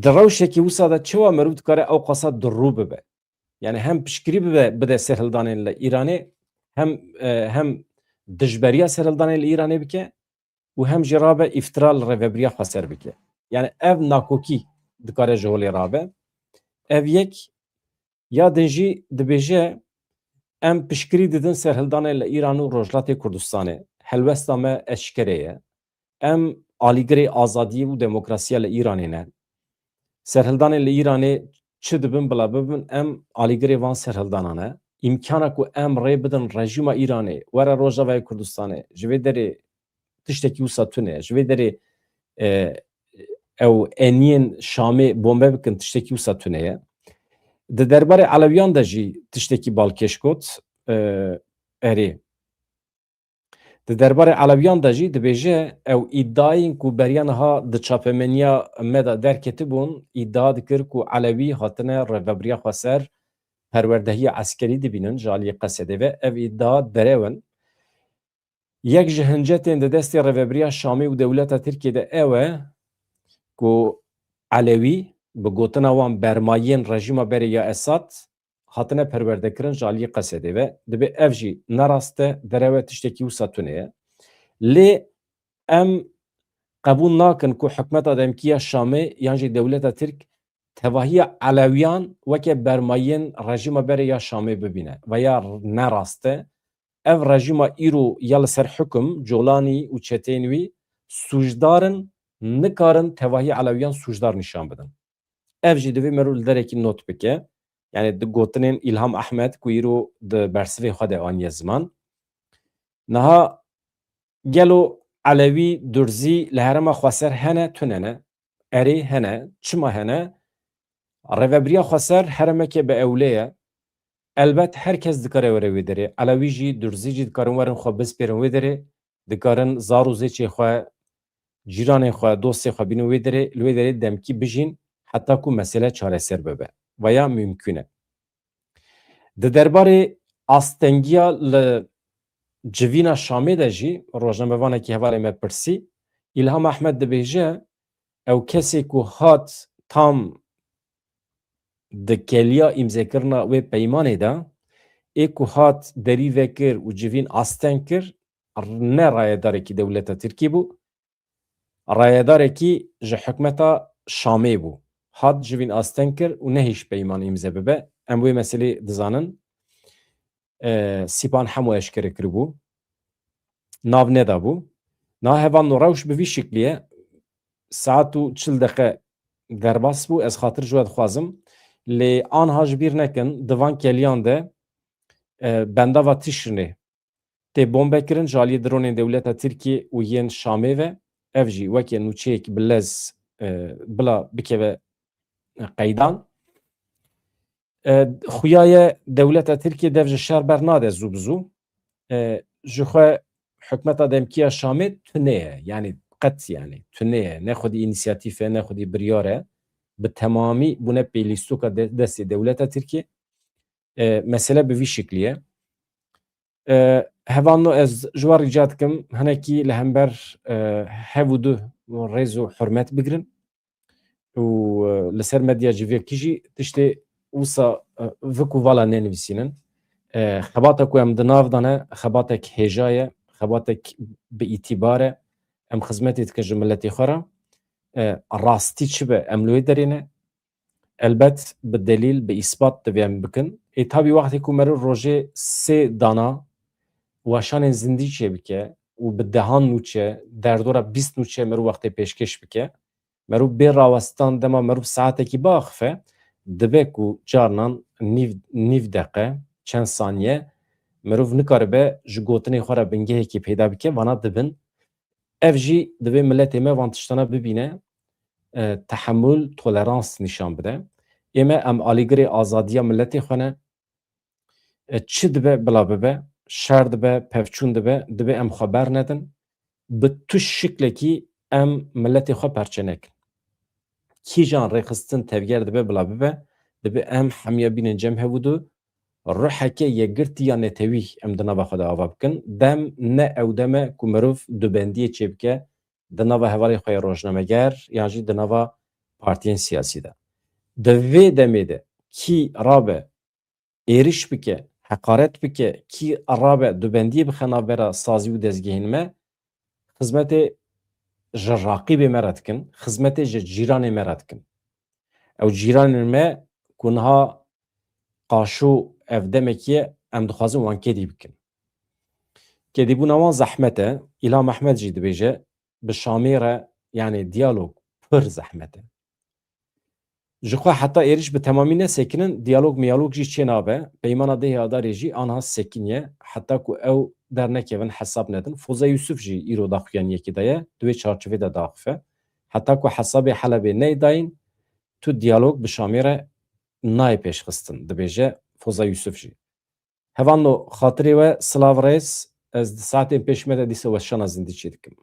Di rewşekî wisa de çawa merov dikare ew qasa dirû bibe. Yani hem piştgirî bide serhildanên li Îranê, hem dijberiya serhildanên li Îranê bike û hem jî rabe îftira li rêveberiya Xweser bike. Yani ev nakokî dikare ji holê rabe. Ev yek ya din jî dibêje em piştgirî didin serhildanê li Îran û Rojhilatê Kurdistanê. Helwesta me eşkerê ye. Em alîgirê azadiyê û demokrasiya li Îranê ne. Serhildanê li Îranê çi dibin bila bibin em alîgirê van serhildanan e. İmkana ku em rê bidin rejîma Îranê were Rojavayê Kurdistanê ji vê derê tiştekî wisa tune, ji vê derê ew eniyên Şamê bombe bikin tiştekî wisa tune ye. Di derbarê Elewiyan de jî tiştekî balkêş got erê. Di derbarê Elewiyan de jî dibêje ew îddiayên ku beriya niha di çapemeniya me de derketibûn îddia dikir ku Elewî hatine rêveberiya Xweser perwerdehiya eskerî dibînin ji aliyê Qesedê ve ev îddia derewin. Yek ji hincetên di destê rêveberiya Şamê û dewleta Tirkiye de ew e ku Elewî bi gotina wan bermayiyên rejîma berê ya Esad hatine perwerdekirin ji aliyê Qesedê ve dibe ev jî nerast e, derewe tiştekî wisa tune ye. Lê em qebûl nakin ku hikûmeta demkîya Şamê yan jî dewleta Tirk tevahiya Elewiyan weke bermayiyên rejîma berê ya Şamê bibîne veya nerast e. Ev rejîma îro ya li ser hukm Colanî û çeteyên wî sûcdarin nikarin tevahiya Elewiyan sûcdar nîşan bidin. Ev jî divê merû li derekî not bike. Yani di gotinên İlham Ehmed ku îro di bersivê xwe de aniye ziman. Niha gelo Elewî Durzî li herêma Xweser hene tune ne. Erê hene, çima hene? Rêveberiya Xweser heremeke bi ewlê ye. Elbet herkes dikare were wê derê. Elewî jî Durzî jî dikarin werin xwe bispêrin wê derê. Dikarin zar û zêçê xwe, cîranên xwe, dostê xwe bînin wê derê, li wê derê demkî bijîn heta ku mesele çareser bibe. Veya mümkün e. Di derbarê astengiya li civîna Şamê de jî rojnamevanekî hevalê me pirsî, İlham Ehmed dibêje ew kesê ku hat tam di keliya îmzekirina wê peymanê de ê ku hat derî vekir û civîn asten kir ne rayedarekî dewleta Tirkî bû, rayedarekî ji hikûmeta Şamê bû. Hat civîn asten kir û ne hîş peyman îmze bibe. Em wê meselê dizanin. سیپان هەموو ئەشکرە کردبوو ناو نەدابوو ناهێوان و ڕەوش بڤی شکلیە ساعت و 40 دقیقه دەرباس بوو ez xatir ji we dixwazim lê anha ji bîr nekin divan keliyan de bendava tişrinê tê bombekirin ji aliyê dronên dewleta Tirkiye û yên Şamê ve ev jî wekî nûçeyek bi lez bila bikeve qeydan xuya ye dewleta Tirkiye dev ji şer bernade zû bi zû ji xwe hikûmeta demkiya Şamê tune ye yani qet yani tune ye ne xwedî înisiyatîf e ne xwedî biryar e bi temamî bûne pêlîstûka destê dewleta Tirkiye mesele bi vî şeklî ye hevano ez ji wan rica dikim hinekî li hember hev û du rêz û hurmet bigirin û li ser medya civiyekî jî tiştê wisa vikû vala nenivîsînin xebata ku em di nav dan e xebatek hêja ye xebatek bi îtîbar e em xizmetê dikin ji milletê xwe re rastî çi be em li wê derê ne elbet bi delîl bi îspat divê em bikin tabi wextê ku merî rojê sê dana weşanên zindî çêbike û bi dehan nûçe derdora 20 nûçe merû wextê pêşkêş bike merû bê rawestan dema merû saetekî biaxife dibe ku carinan nîv deqe çend saniye merûv nikaribe ji gotinê xwe re bingehekî peyda bike vana dibin ev jî divê milletê me van tiştana bibîne tehemül tolerans nîşan bide ême em alîgirê azadiya milletê xwe ne çi dibe bila bibe şer dibe pevçûn dibe em xeber nedin bi tu şiklekî em milletê xwe perçe nekin kîjan rêxistin tevger dibe bila bibe dibe em hemiye bînin cem hevû du ruheke yekgirtiya netewî em di nava xwe de ava bikin dem ne ew deme ku mirov dubendiyê çêbike di nava hevalê xwe rojnameger yan jî di nava partiyên siyasî de di vê demê de kî rabe êriş bike heqaret bike kî rabe dubendiyê bixe navbera sazî û dezgehên me xizmetê ji raqîbê me re dikin xizmetê ji cîranê me re dikin ew cîranên me ku niha qaşû ev demekî ye em dixwazin wan kedî bikin kedîbûna wan zehmet e İlham Ehmed jî dibêje bi Şamê re yani diyalog pir zehmet e ji xwe heta êriş bi temamî nesekinin diyalog miyalog jî çê nabe peymana dehê adarê jî anha sekin ye heta ku ew dernekevin hesab nedin Foza Yusuf jî îro daxuyaniyekî de ye di wê çarçovê de daxife heta ku hesabê Helebê neydayîn tu diyalog bi Şamê re nayê pêşxistin dibêje Foza Yusuf jî hevano xatirê we silav rêz ez di saetên pêş me de dîsa weşana zindî çê dikim